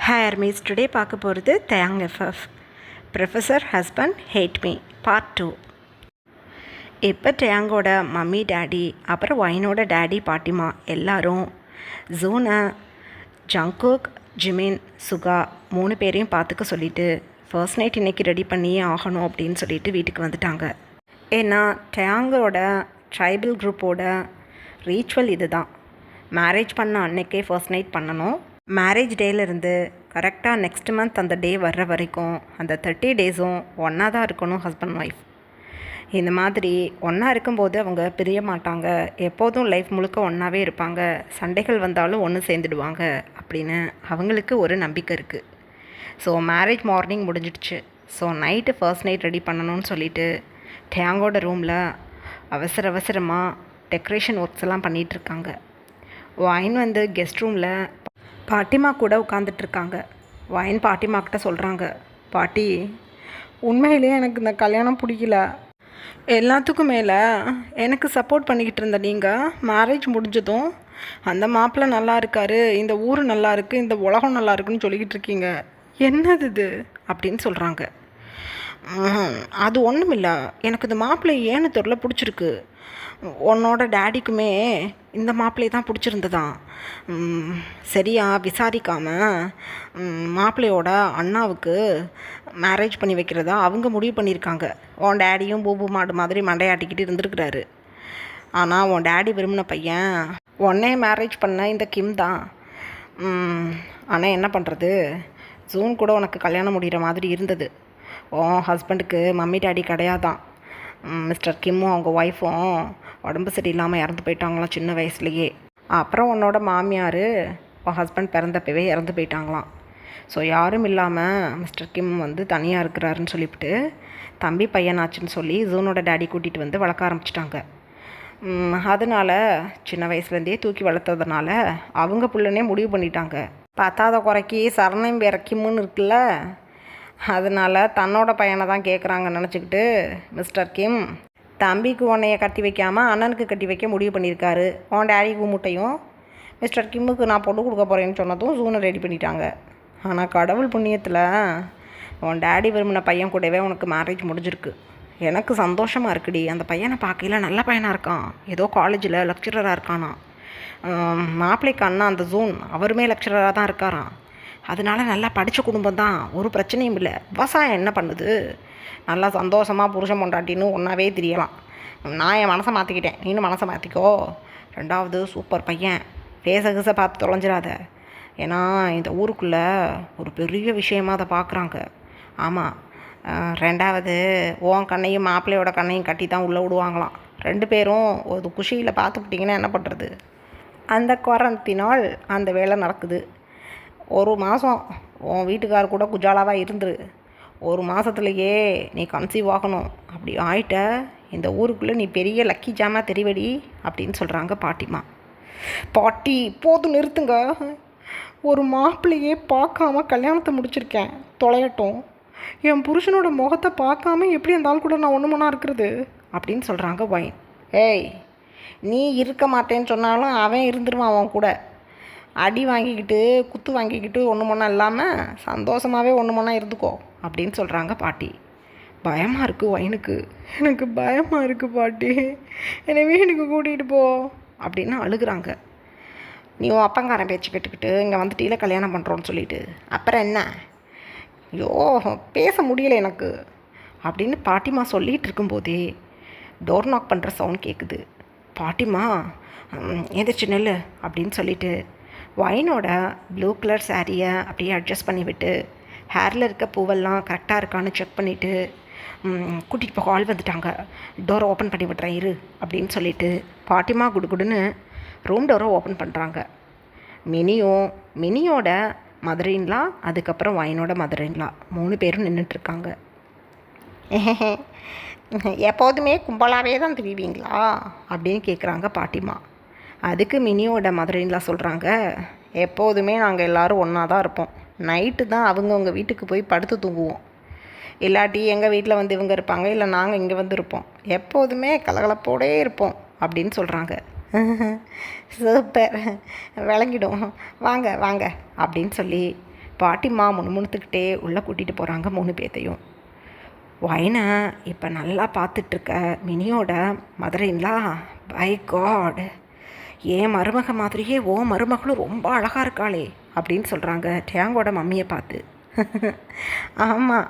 Hair maize today பார்க்க போகிறது தேங் எஃப்எஃப் professor husband hate me part 2. இப்போ டேங்கோட மம்மி டேடி அப்புறம் ஒயினோட டேடி பாட்டிமா எல்லாரும் ஜூனை ஜங்குக் ஜிமின் சுகா 3 பேரையும் பார்த்துக்க சொல்லிவிட்டு ஃபர்ஸ்ட் நைட் இன்றைக்கி ரெடி பண்ணியே ஆகணும் அப்படின்னு சொல்லிட்டு வீட்டுக்கு வந்துட்டாங்க. ஏன்னா டேங்கோட ட்ரைபல் குரூப்போட ரீச்சுவல் இது தான். மேரேஜ் பண்ண அன்னைக்கே ஃபர்ஸ்ட் நைட் பண்ணணும். மேரேஜ் டேலேருந்து கரெக்டாக நெக்ஸ்ட் மந்த் அந்த டே வர்ற வரைக்கும் அந்த 30 டேஸும் ஒன்றா தான் இருக்கணும் ஹஸ்பண்ட் ஒய்ஃப். இந்த மாதிரி ஒன்றா இருக்கும்போது அவங்க பிரிய மாட்டாங்க, எப்போதும் லைஃப் முழுக்க ஒன்றாவே இருப்பாங்க, சண்டைகள் வந்தாலும் ஒன்று சேர்ந்துடுவாங்க அப்படின்னு அவங்களுக்கு ஒரு நம்பிக்கை இருக்குது. ஸோ மேரேஜ் மார்னிங் முடிஞ்சிடுச்சு. So night first night ready பண்ணணும்னு சொல்லிவிட்டு டேங்கோட ரூமில் அவசரமாக டெக்கரேஷன் ஒர்க்ஸ் எல்லாம் பண்ணிகிட்ருக்காங்க. ஒயின் வந்து கெஸ்ட் ரூமில் பாட்டிமா கூட உட்காந்துட்ருக்காங்க. ஒயின் பாட்டிமா கிட்ட சொல்கிறாங்க, பாட்டி உண்மையிலே எனக்கு இந்த கல்யாணம் பிடிக்கல. எல்லாத்துக்கும் மேலே எனக்கு சப்போர்ட் பண்ணிக்கிட்டு இருந்த நீங்கள் மேரேஜ் முடிஞ்சதும் அந்த மாப்பிள்ளை நல்லா இருக்காரு, இந்த ஊர் நல்லா இருக்குது, இந்த உலகம் நல்லா இருக்குன்னு சொல்லிக்கிட்டு இருக்கீங்க, என்னது இது அப்படின்னு சொல்கிறாங்க. அது ஒன்றும் இல்லை, எனக்கு இந்த மாப்பிள்ளை ஏன்னு தெரியல பிடிச்சிருக்கு. உன்னோட டேடிக்குமே இந்த மாப்பிள்ளையை தான் பிடிச்சிருந்ததான். சரியா விசாரிக்காமல் மாப்பிள்ளையோட அண்ணாவுக்கு மேரேஜ் பண்ணி வைக்கிறதா அவங்க முடிவு பண்ணியிருக்காங்க. உன் டேடியும் பூபு மாடு மாதிரி மண்டையாட்டிக்கிட்டு இருந்திருக்கிறாரு. ஆனால் உன் டேடி விரும்பின பையன் உன்னே மேரேஜ் பண்ண இந்த கிம் தான். ஆனால் என்ன பண்ணுறது, ஜூன் கூட உனக்கு கல்யாணம் முடிகிற மாதிரி இருந்தது. உன் ஹஸ்பண்டுக்கு மம்மி டேடி கிடையாதான். மிஸ்டர் கிம்மும் அவங்க ஒய்ஃபும் உடம்பு சரியில்லாமல் இறந்து போயிட்டாங்களாம் சின்ன வயசுலேயே. அப்புறம் உன்னோட மாமியார் உன் ஹஸ்பண்ட் பிறந்தப்பவே இறந்து போயிட்டாங்களாம். ஸோ யாரும் இல்லாமல் மிஸ்டர் கிம் வந்து தனியாக இருக்கிறாருன்னு சொல்லிவிட்டு தம்பி பையனாச்சுன்னு சொல்லி ஜூனோட டேடி கூட்டிகிட்டு வந்து வளர்க்க ஆரம்பிச்சிட்டாங்க. அதனால் சின்ன வயசுலேருந்தே தூக்கி வளர்த்ததுனால அவங்க பிள்ளைனே முடிவு பண்ணிட்டாங்க. பத்தாத குறைக்கி சரணம் வேற கிம்முன்னு இருக்குல்ல, அதனால் தன்னோட பையனை தான் கேட்குறாங்கன்னு நினச்சிக்கிட்டு மிஸ்டர் கிம் தம்பிக்கு உன்னைய கட்டி வைக்காமல் அண்ணனுக்கு கட்டி வைக்க முடிவு பண்ணியிருக்காரு. உன் டேடிக்கு முட்டையும் மிஸ்டர் கிம்முக்கு நான் பொண்ணு கொடுக்க போகிறேன்னு சொன்னதும் ஜூனை ரெடி பண்ணிட்டாங்க. ஆனால் கடவுள் புண்ணியத்தில் உன் டேடி விரும்பின பையன் கூடவே உனக்கு மேரேஜ் முடிஞ்சிருக்கு. எனக்கு சந்தோஷமாக இருக்குடி. அந்த பையனை பார்க்கையில் நல்ல பையனாக இருக்கான், ஏதோ காலேஜில் லெக்சரராக இருக்கானா. மாப்பிள்ளைக்கு அண்ணா அந்த ஜூன் அவருமே லெக்சரராக தான் இருக்காராம். அதனால நல்லா படித்த குடும்பம் தான், ஒரு பிரச்சனையும் இல்லை. விவசாயம் என்ன பண்ணுது, நல்லா சந்தோஷமாக புருஷன் பொண்டாட்டின்னு ஒன்றாவே தெரியலாம். நான் என் மனசை மாற்றிக்கிட்டேன், நீனும் மனசை மாற்றிக்கோ. 2வது சூப்பர் பையன், பேச பார்த்து தொலைஞ்சிடாத. ஏன்னா இந்த ஊருக்குள்ளே ஒரு பெரிய விஷயமாக அதை பார்க்குறாங்க. ஆமாம், 2வது உன் கண்ணையும் மாப்பிள்ளையோட கண்ணையும் கட்டி தான் உள்ளே விடுவாங்களாம். 2 பேரும் ஒரு குஷியில் பார்த்துக்கிட்டிங்கன்னா என்ன பண்ணுறது. அந்த குவாரண்டினால் அந்த வேலை நடக்குது. 1 மாதம் உன் வீட்டுக்கார் கூட குஜாலாவாக இருந்துரு. 1 மாதத்துலையே நீ கன்சீவ் ஆகணும். அப்படி ஆகிட்ட இந்த ஊருக்குள்ளே நீ பெரிய லக்கி ஜாமாக தெரிவடி அப்படின்னு சொல்கிறாங்க பாட்டிமா. பாட்டி போதும் நிறுத்துங்க, ஒரு மாப்பிள்ளையே பார்க்காம கல்யாணத்தை முடிச்சிருக்கேன், தொலையட்டும். என் புருஷனோட முகத்தை பார்க்காம எப்படி அந்த ஆள் கூட நான் ஒன்று மணா இருக்கிறது அப்படின்னு சொல்கிறாங்க ஒயின். ஏய், நீ இருக்க மாட்டேன்னு சொன்னாலும் அவன் இருந்துருவான் அவன் கூட. அடி வாங்கிக்கிட்டு குத்து வாங்கிக்கிட்டு ஒன்று மணா இல்லாமல் சந்தோஷமாகவே ஒன்று மணா இருந்துக்கோ அப்படின்னு சொல்கிறாங்க பாட்டி. பயமாக இருக்குது ஒயினுக்கு. எனக்கு பயமாக இருக்குது பாட்டி, என்னை வீட்டுக்கு கூட்டிகிட்டு போ அப்படின்னு அழுகுறாங்க. நீ உன் அப்பங்காரன் பேச்சு கேட்டுக்கிட்டு இங்கே வந்துட்டீல கல்யாணம் பண்ணுறோன்னு சொல்லிட்டு அப்புறம் என்ன, ஐயோ பேச முடியலை எனக்கு அப்படின்னு பாட்டிமா சொல்லிகிட்டு இருக்கும்போதே டோர் நாக் பண்ணுற சவுண்ட் கேட்குது. பாட்டிமா எந்திரிச்சு நெல் அப்படின்னு சொல்லிட்டு ஒயினோட ப்ளூ கலர் சாரியை அப்படியே அட்ஜஸ்ட் பண்ணிவிட்டு ஹேரில் இருக்க பூவெல்லாம் கரெக்டாக இருக்கான்னு செக் பண்ணிவிட்டு கூட்டிகிட்டு போக ஆள் வந்துட்டாங்க. டோரை ஓப்பன் பண்ணி விட்றேன் இரு அப்படின்னு சொல்லிவிட்டு பாட்டிமா குடுகுடுன்னு ரூம் டோரை ஓப்பன் பண்ணுறாங்க. மினியோட மதரின்லா, அதுக்கப்புறம் ஒயினோட மதரின்லா 3 பேரும் நின்றுட்டுருக்காங்க. எப்போதுமே கும்பலாகவே தான் திரிவீங்களா அப்படின்னு கேட்குறாங்க பாட்டிமா. அதுக்கு மினியோட மதரின்லா சொல்கிறாங்க, எப்போதுமே நாங்கள் எல்லோரும் ஒன்றா தான் இருப்போம். நைட்டு தான் அவங்கவுங்க வீட்டுக்கு போய் படுத்து தூங்குவோம். இல்லாட்டி எங்கள் வீட்டில் வந்து இவங்க இருப்பாங்க, இல்லை நாங்கள் இங்கே வந்து இருப்போம். எப்போதுமே கலகலப்போடே இருப்போம் அப்படின்னு சொல்கிறாங்க. சூப்பர், விளங்கிடும், வாங்க வாங்க அப்படின்னு சொல்லி பாட்டிம்மா முணுமுணுத்துக்கிட்டே உள்ளே கூட்டிகிட்டு போகிறாங்க 3 பேர்த்தையும். வைனை இப்போ நல்லா பார்த்துட்ருக்க மினியோட மதரின்லா, பை காட், ஏன் மருமக மாதிரியே ஓ மருமகளும் ரொம்ப அழகாக இருக்காளே அப்படின்னு சொல்கிறாங்க டேங்கோட மம்மியை பார்த்து. ஆமாம்,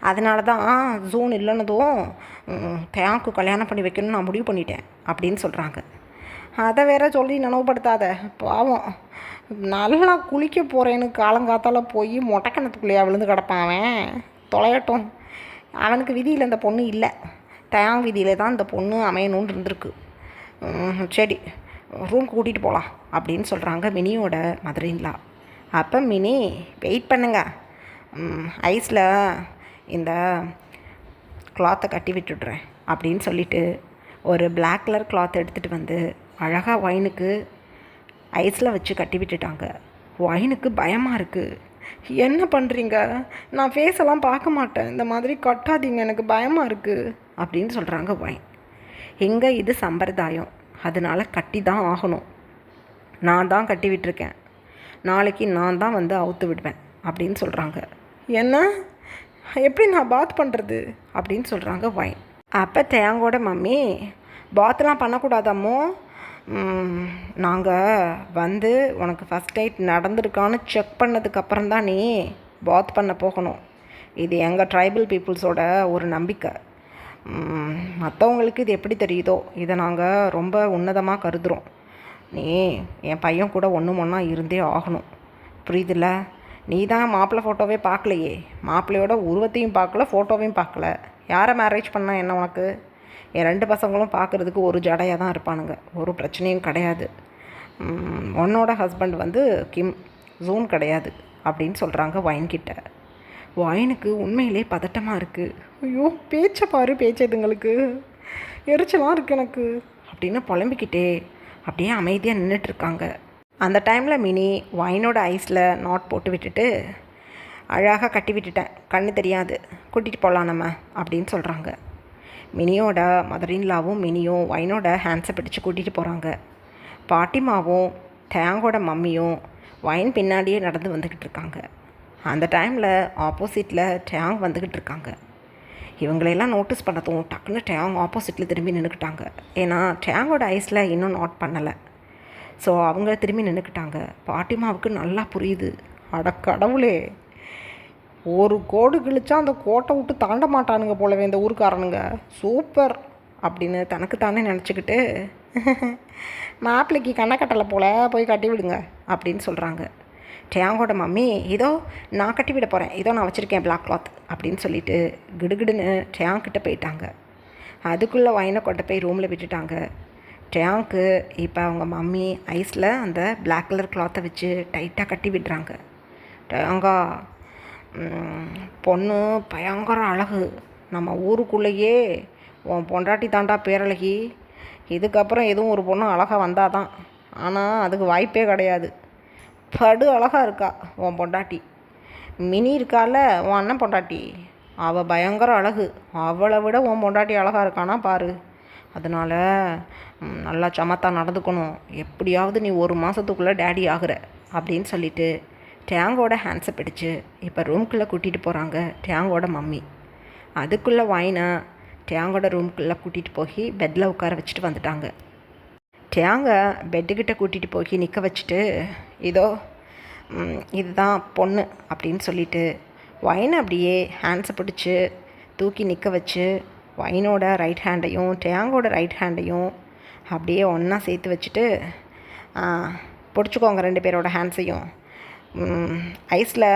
அதனால தான் ஜூன் இல்லைன்னதும் டேங்க்கு கல்யாணம் பண்ணி வைக்கணும்னு நான் முடிவு பண்ணிட்டேன் அப்படின்னு சொல்கிறாங்க. அதை வேற சொல்லி நினைவுபடுத்தாத, பாவம் நல்லா குளிக்க போகிறேன்னு காலங்காத்தால் போய் மொட்டை கிணத்துக்குள்ளேயே விழுந்து கிடப்பான். அவன் தொலையட்டும், அவனுக்கு விதியில் இந்த பொண்ணு இல்லை, டேங் விதியில் தான் இந்த பொண்ணு அமையணும்னு இருந்திருக்கு. சரி, ரூம் கூட்டிகிட்டு போகலாம் அப்படின்னு சொல்கிறாங்க மினியோட மதரின்லா. அப்போ மினி, வெயிட் பண்ணுங்க, ஐஸில் இந்த கிளாத்தை கட்டி விட்டுடுறேன் அப்படின்னு சொல்லிவிட்டு ஒரு பிளாக் கலர் கிளாத் எடுத்துகிட்டு வந்து அழகாக வைனுக்கு ஐஸில் வச்சு கட்டி விட்டுட்டாங்க. வைனுக்கு பயமாக இருக்குது. என்ன பண்ணுறீங்க, நான் ஃபேஸெல்லாம் பார்க்க மாட்டேன், இந்த மாதிரி கட்டாதீங்க, எனக்கு பயமாக இருக்குது அப்படின்னு சொல்கிறாங்க வைன். எங்கே இது சம்பிரதாயம், அதனால் கட்டி தான் ஆகணும், நான் தான் கட்டி விட்டுருக்கேன், நாளைக்கு நான் தான் வந்து அவுத்து விடுவேன் அப்படின்னு சொல்கிறாங்க. என்ன, எப்படி நான் பாத் பண்ணுறது அப்படின்னு சொல்கிறாங்க வைன். அப்போ டேங்கோட மம்மி, பாத்லாம் பண்ணக்கூடாதாமோ, நாங்கள் வந்து உனக்கு ஃபஸ்ட் எய்ட் நடந்திருக்கான்னு செக் பண்ணதுக்கப்புறம் தான் நீ பாத் பண்ண போகணும். இது எங்கள் ட்ரைபல் பீப்புள்ஸோட ஒரு நம்பிக்கை. மற்றவங்களுக்கு இது எப்படி தெரியுதோ இதை நாங்கள் ரொம்ப உன்னதமாக கருதுகிறோம். நீ என் பையன் கூட ஒன்றா இருந்தே ஆகணும், புரியுதில்ல? நீ தான் மாப்பிள்ளை ஃபோட்டோவே பார்க்கலையே, மாப்பிள்ளையோட உருவத்தையும் பார்க்கல, ஃபோட்டோவையும் பார்க்கல. யாரை மேரேஜ் பண்ணால் என்ன உனக்கு? என் 2 பசங்களும் பார்க்குறதுக்கு ஒரு ஜடையாக தான் இருப்பானுங்க, ஒரு பிரச்சனையும் கிடையாது. உன்னோட ஹஸ்பண்ட் வந்து கிம், ஜூன் கிடையாது அப்படின்னு சொல்கிறாங்க வைன்கிட்ட. வைனுக்கு உண்மையிலே பதட்டமாக இருக்குது. ஐயோ, பேச்சை பாரு, பேச்சதுங்களுக்கு எரிச்சலாக இருக்குது எனக்கு அப்படின்னு புலம்பிக்கிட்டே அப்படியே அமைதியாக நின்றுட்டுருக்காங்க. அந்த டைமில் மினி வைனோட ஐஸில் நாட் போட்டு விட்டுட்டு, அழகாக கட்டி விட்டுட்டேன், கண்ணு தெரியாது, கூட்டிகிட்டு போகலாம் நம்ம அப்படின்னு சொல்கிறாங்க. மினியோட மதரின்லாவும் மினியும் வைனோட ஹேண்ட்ஸை பிடிச்சி கூட்டிகிட்டு போகிறாங்க. பாட்டிமாவும் டேங்கோட மம்மியும் வைன் பின்னாடியே நடந்து வந்துக்கிட்டு இருக்காங்க. அந்த டைமில் ஆப்போசிட்டில் டேங் வந்துக்கிட்டு இருக்காங்க. இவங்களையெல்லாம் நோட்டீஸ் பண்ணதும் டக்குன்னு டேங் ஆப்போசிட்டில் திரும்பி நின்றுக்கிட்டாங்க. ஏன்னா டேங்கோட ஐஸில் இன்னும் நாட் பண்ணலை. ஸோ அவங்க திரும்பி நின்றுக்கிட்டாங்க. பாட்டிமாவுக்கு நல்லா புரியுது, அட கடவுளே, ஒரு கோடு கிழிச்சா அந்த கோட்டை விட்டு தாண்ட மாட்டானுங்க போலவே இந்த ஊருக்காரனுங்க, சூப்பர் அப்படின்னு தனக்குத்தானே நினச்சிக்கிட்டு, மாப்பிள்ளைக்கு கண்ணக்கட்டலை போல் போய் கட்டி விடுங்க அப்படின்னு சொல்கிறாங்க. டேங்கோட மம்மி, இதோ நான் கட்டி விட போகிறேன், இதோ நான் வச்சுருக்கேன் பிளாக் கிளாத் அப்படின்னு சொல்லிவிட்டு கிடுகிடுன்னு டேங்கிட்ட போயிட்டாங்க. அதுக்குள்ளே வைனை கொண்டு போய் ரூமில் விட்டுட்டாங்க. டேங்க்கு இப்போ அவங்க மம்மி ஐஸில் அந்த பிளாக் கலர் கிளாத்தை வச்சு டைட்டாக கட்டி விடுறாங்க. டேங்கா, பொண்ணு பயங்கர அழகு, நம்ம ஊருக்குள்ளேயே உன் பொண்டாட்டி தாண்டா பேரழகி, இதுக்கப்புறம் எதுவும் ஒரு பொண்ணு அழகாக வந்தால் தான், ஆனால் அதுக்கு வாய்ப்பே கிடையாது, படு அழகாக இருக்கா உன் பொண்டாட்டி. மினி இருக்கால உன் அண்ணன் பொண்டாட்டி, அவள் பயங்கர அழகு, அவளை விட உன் பொண்டாட்டி அழகாக இருக்கானா பாரு, அதனால் நல்லா சமத்தா நடந்துக்கணும், எப்படியாவது நீ 1 மாதத்துக்குள்ளே டேடி ஆகுற அப்படின்னு சொல்லிவிட்டு டேங்கோட ஹேண்ட்ஸை பிடிச்சு இப்போ ரூம்குள்ளே கூட்டிகிட்டு போகிறாங்க டேங்கோட மம்மி. அதுக்குள்ளே வைனை டேங்கோட ரூம்குள்ளே கூட்டிகிட்டு போய் பெட்டில் உட்கார வச்சுட்டு வந்துட்டாங்க. டேங்கை பெட்டுக்கிட்ட கூட்டிகிட்டு போய் நிற்க வச்சுட்டு, இதோ இதுதான் பொண்ணு அப்படின்னு சொல்லிவிட்டு வைனை அப்படியே ஹேண்ட்ஸை பிடிச்சி தூக்கி நிற்க வச்சு வைனோட ரைட் ஹேண்டையும் டேங்கோட ரைட் ஹேண்டையும் அப்படியே ஒன்றா சேர்த்து வச்சுட்டு, பிடிச்சிக்கோங்க 2 பேரோட ஹேண்ட்ஸையும், ஐஸில்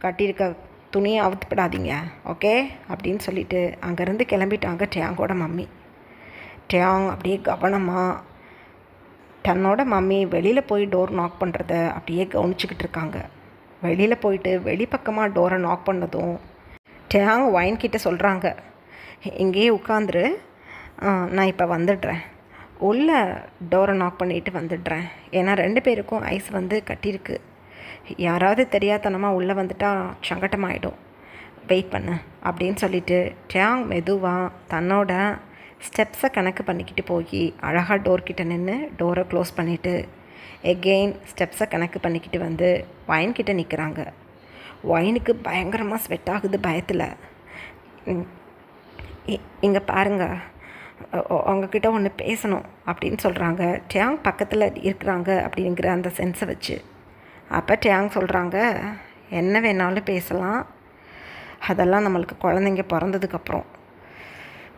கட்டியிருக்க துணியை அவுத்துப்படாதீங்க, ஓகே அப்படின்னு சொல்லிவிட்டு அங்கேருந்து கிளம்பிட்டாங்க டேங்கோட மம்மி. டேங் அப்படியே கவனமாக தன்னோட மம்மி வெளியில் போய் டோர் நாக் பண்ணுறத அப்படியே கவனிச்சிக்கிட்டு இருக்காங்க. வெளியில் போயிட்டு வெளிப்பக்கமாக டோரை நாக் பண்ணதும் டேங் வைன்கிட்ட சொல்கிறாங்க, இங்கேயே உட்காந்துரு, நான் இப்போ வந்துடுறேன், உள்ள டோரை நாக் பண்ணிவிட்டு வந்துடுறேன், ஏன்னா 2 பேருக்கும் ஐஸ் வந்து கட்டியிருக்கு, யாராவது தெரியாதனமாக உள்ளே வந்துட்டால் சங்கட்டமாயிடும், வெயிட் பண்ணு அப்படின்னு சொல்லிவிட்டு டேங் மெதுவாக தன்னோட ஸ்டெப்ஸை கணக்கு பண்ணிக்கிட்டு போய் அழகாக டோர்கிட்ட நின்று டோரை க்ளோஸ் பண்ணிவிட்டு எகெயின் ஸ்டெப்ஸை கணக்கு பண்ணிக்கிட்டு வந்து ஒயின்கிட்ட நிற்கிறாங்க. ஒயினுக்கு பயங்கரமாக ஸ்வெட் ஆகுது பயத்தில். இங்கே பாருங்க, உங்ககிட்ட ஒன்று பேசணும் அப்படின்னு சொல்கிறாங்க. டேங் பக்கத்தில் இருக்கிறாங்க அப்படிங்கிற அந்த சென்ஸை வச்சு. அப்போ டேங் சொல்கிறாங்க, என்ன வேணாலும் பேசலாம், அதெல்லாம் நம்மளுக்கு குழந்தைங்க பிறந்ததுக்கப்புறம்,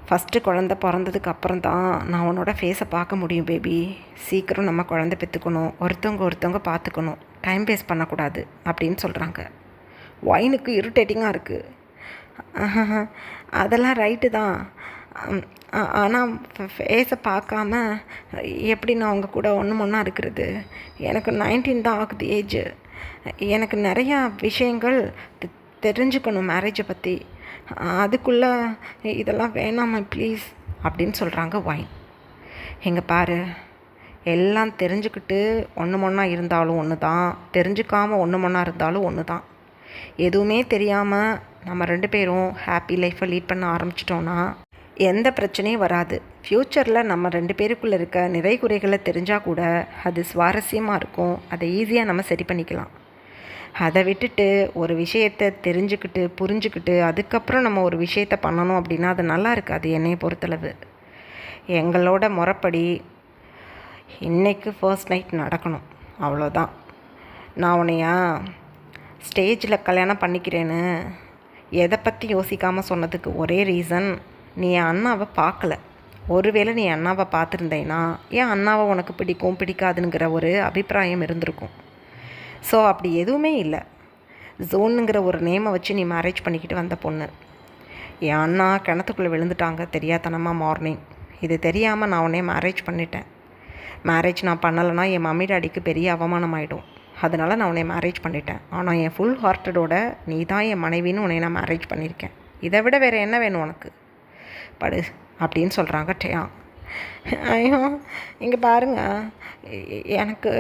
ஃபஸ்ட்டு குழந்த பிறந்ததுக்கப்புறம் தான் நான் உன்னோட ஃபேஸை பார்க்க முடியும் பேபி. சீக்கிரம் நம்ம குழந்தை பெற்றுக்கணும், ஒருத்தவங்க பார்த்துக்கணும், டைம் வேஸ்ட் பண்ணக்கூடாது அப்படின்னு சொல்கிறாங்க. ஒயினுக்கு இரிட்டேட்டிங்காக இருக்குது. அதெல்லாம் ரைட்டு தான், ஆனால் ஃபேஸை பார்க்காம எப்படி நான் அவங்க கூட ஒன்றா இருக்கிறது? எனக்கு 19 தான் ஆகுது ஏஜ். எனக்கு நிறையா விஷயங்கள் தெரிஞ்சுக்கணும் மேரேஜை பற்றி. அதுக்குள்ளே இதெல்லாம் வேணாமா ப்ளீஸ் அப்படின்னு சொல்கிறாங்க ஒயின். எங்கே பாரு, எல்லாம் தெரிஞ்சுக்கிட்டு ஒன்றா இருந்தாலும் ஒன்று தான், தெரிஞ்சுக்காமல் ஒன்றா இருந்தாலும் ஒன்று தான். எதுவுமே தெரியாமல் நம்ம 2 பேரும் ஹாப்பி லைஃப்பை லீட் பண்ண ஆரம்பிச்சிட்டோன்னா எந்த பிரச்சனையும் வராது. ஃப்யூச்சரில் நம்ம 2 பேருக்குள்ளே இருக்க நிறை குறைகளை தெரிஞ்சால் கூட அது சுவாரஸ்யமாக இருக்கும். அதை ஈஸியாக நம்ம சரி பண்ணிக்கலாம். அதை விட்டுட்டு ஒரு விஷயத்தை தெரிஞ்சுக்கிட்டு புரிஞ்சுக்கிட்டு அதுக்கப்புறம் நம்ம ஒரு விஷயத்தை பண்ணணும் அப்படின்னா அது நல்லா இருக்காது. என்னையை பொறுத்தளவு எங்களோட முறைப்படி இன்றைக்கு ஃபர்ஸ்ட் நைட் நடக்கணும், அவ்வளோதான். நான் உன்னையா ஸ்டேஜில் கல்யாணம் பண்ணிக்கிறேன்னு எதை பற்றி யோசிக்காமல் சொன்னதுக்கு ஒரே ரீசன், நீ என் அண்ணாவை பார்க்கல. ஒருவேளை நீ அண்ணாவை பார்த்துருந்தேன்னா ஏன் அண்ணாவை உனக்கு பிடிக்கும் பிடிக்காதுங்கிற ஒரு அபிப்பிராயம் இருந்திருக்கும். ஸோ அப்படி எதுவுமே இல்லை. ஜோனுங்கிற ஒரு நேமை வச்சு நீ மேரேஜ் பண்ணிக்கிட்டு வந்த பொண்ணு. என் அண்ணா கிணத்துக்குள்ளே விழுந்துட்டாங்க தெரியாதனமாக மார்னிங். இது தெரியாமல் நான் உன்னைய மேரேஜ் பண்ணிட்டேன். மேரேஜ் நான் பண்ணலைன்னா என் மம்மி டாடிக்கு பெரிய அவமானம் ஆகிடும். அதனால் நான் உன்னை மேரேஜ் பண்ணிட்டேன். ஆனால் என் ஃபுல் ஹார்ட்டடோட நீ தான் என் மனைவின்னு உன்னை நான் மேரேஜ் பண்ணியிருக்கேன். இதை விட வேறு என்ன வேணும் உனக்கு? படு அப்படின்னு சொல்கிறாங்க டேயாங். ஐயோ இங்கே பாருங்க, எனக்கு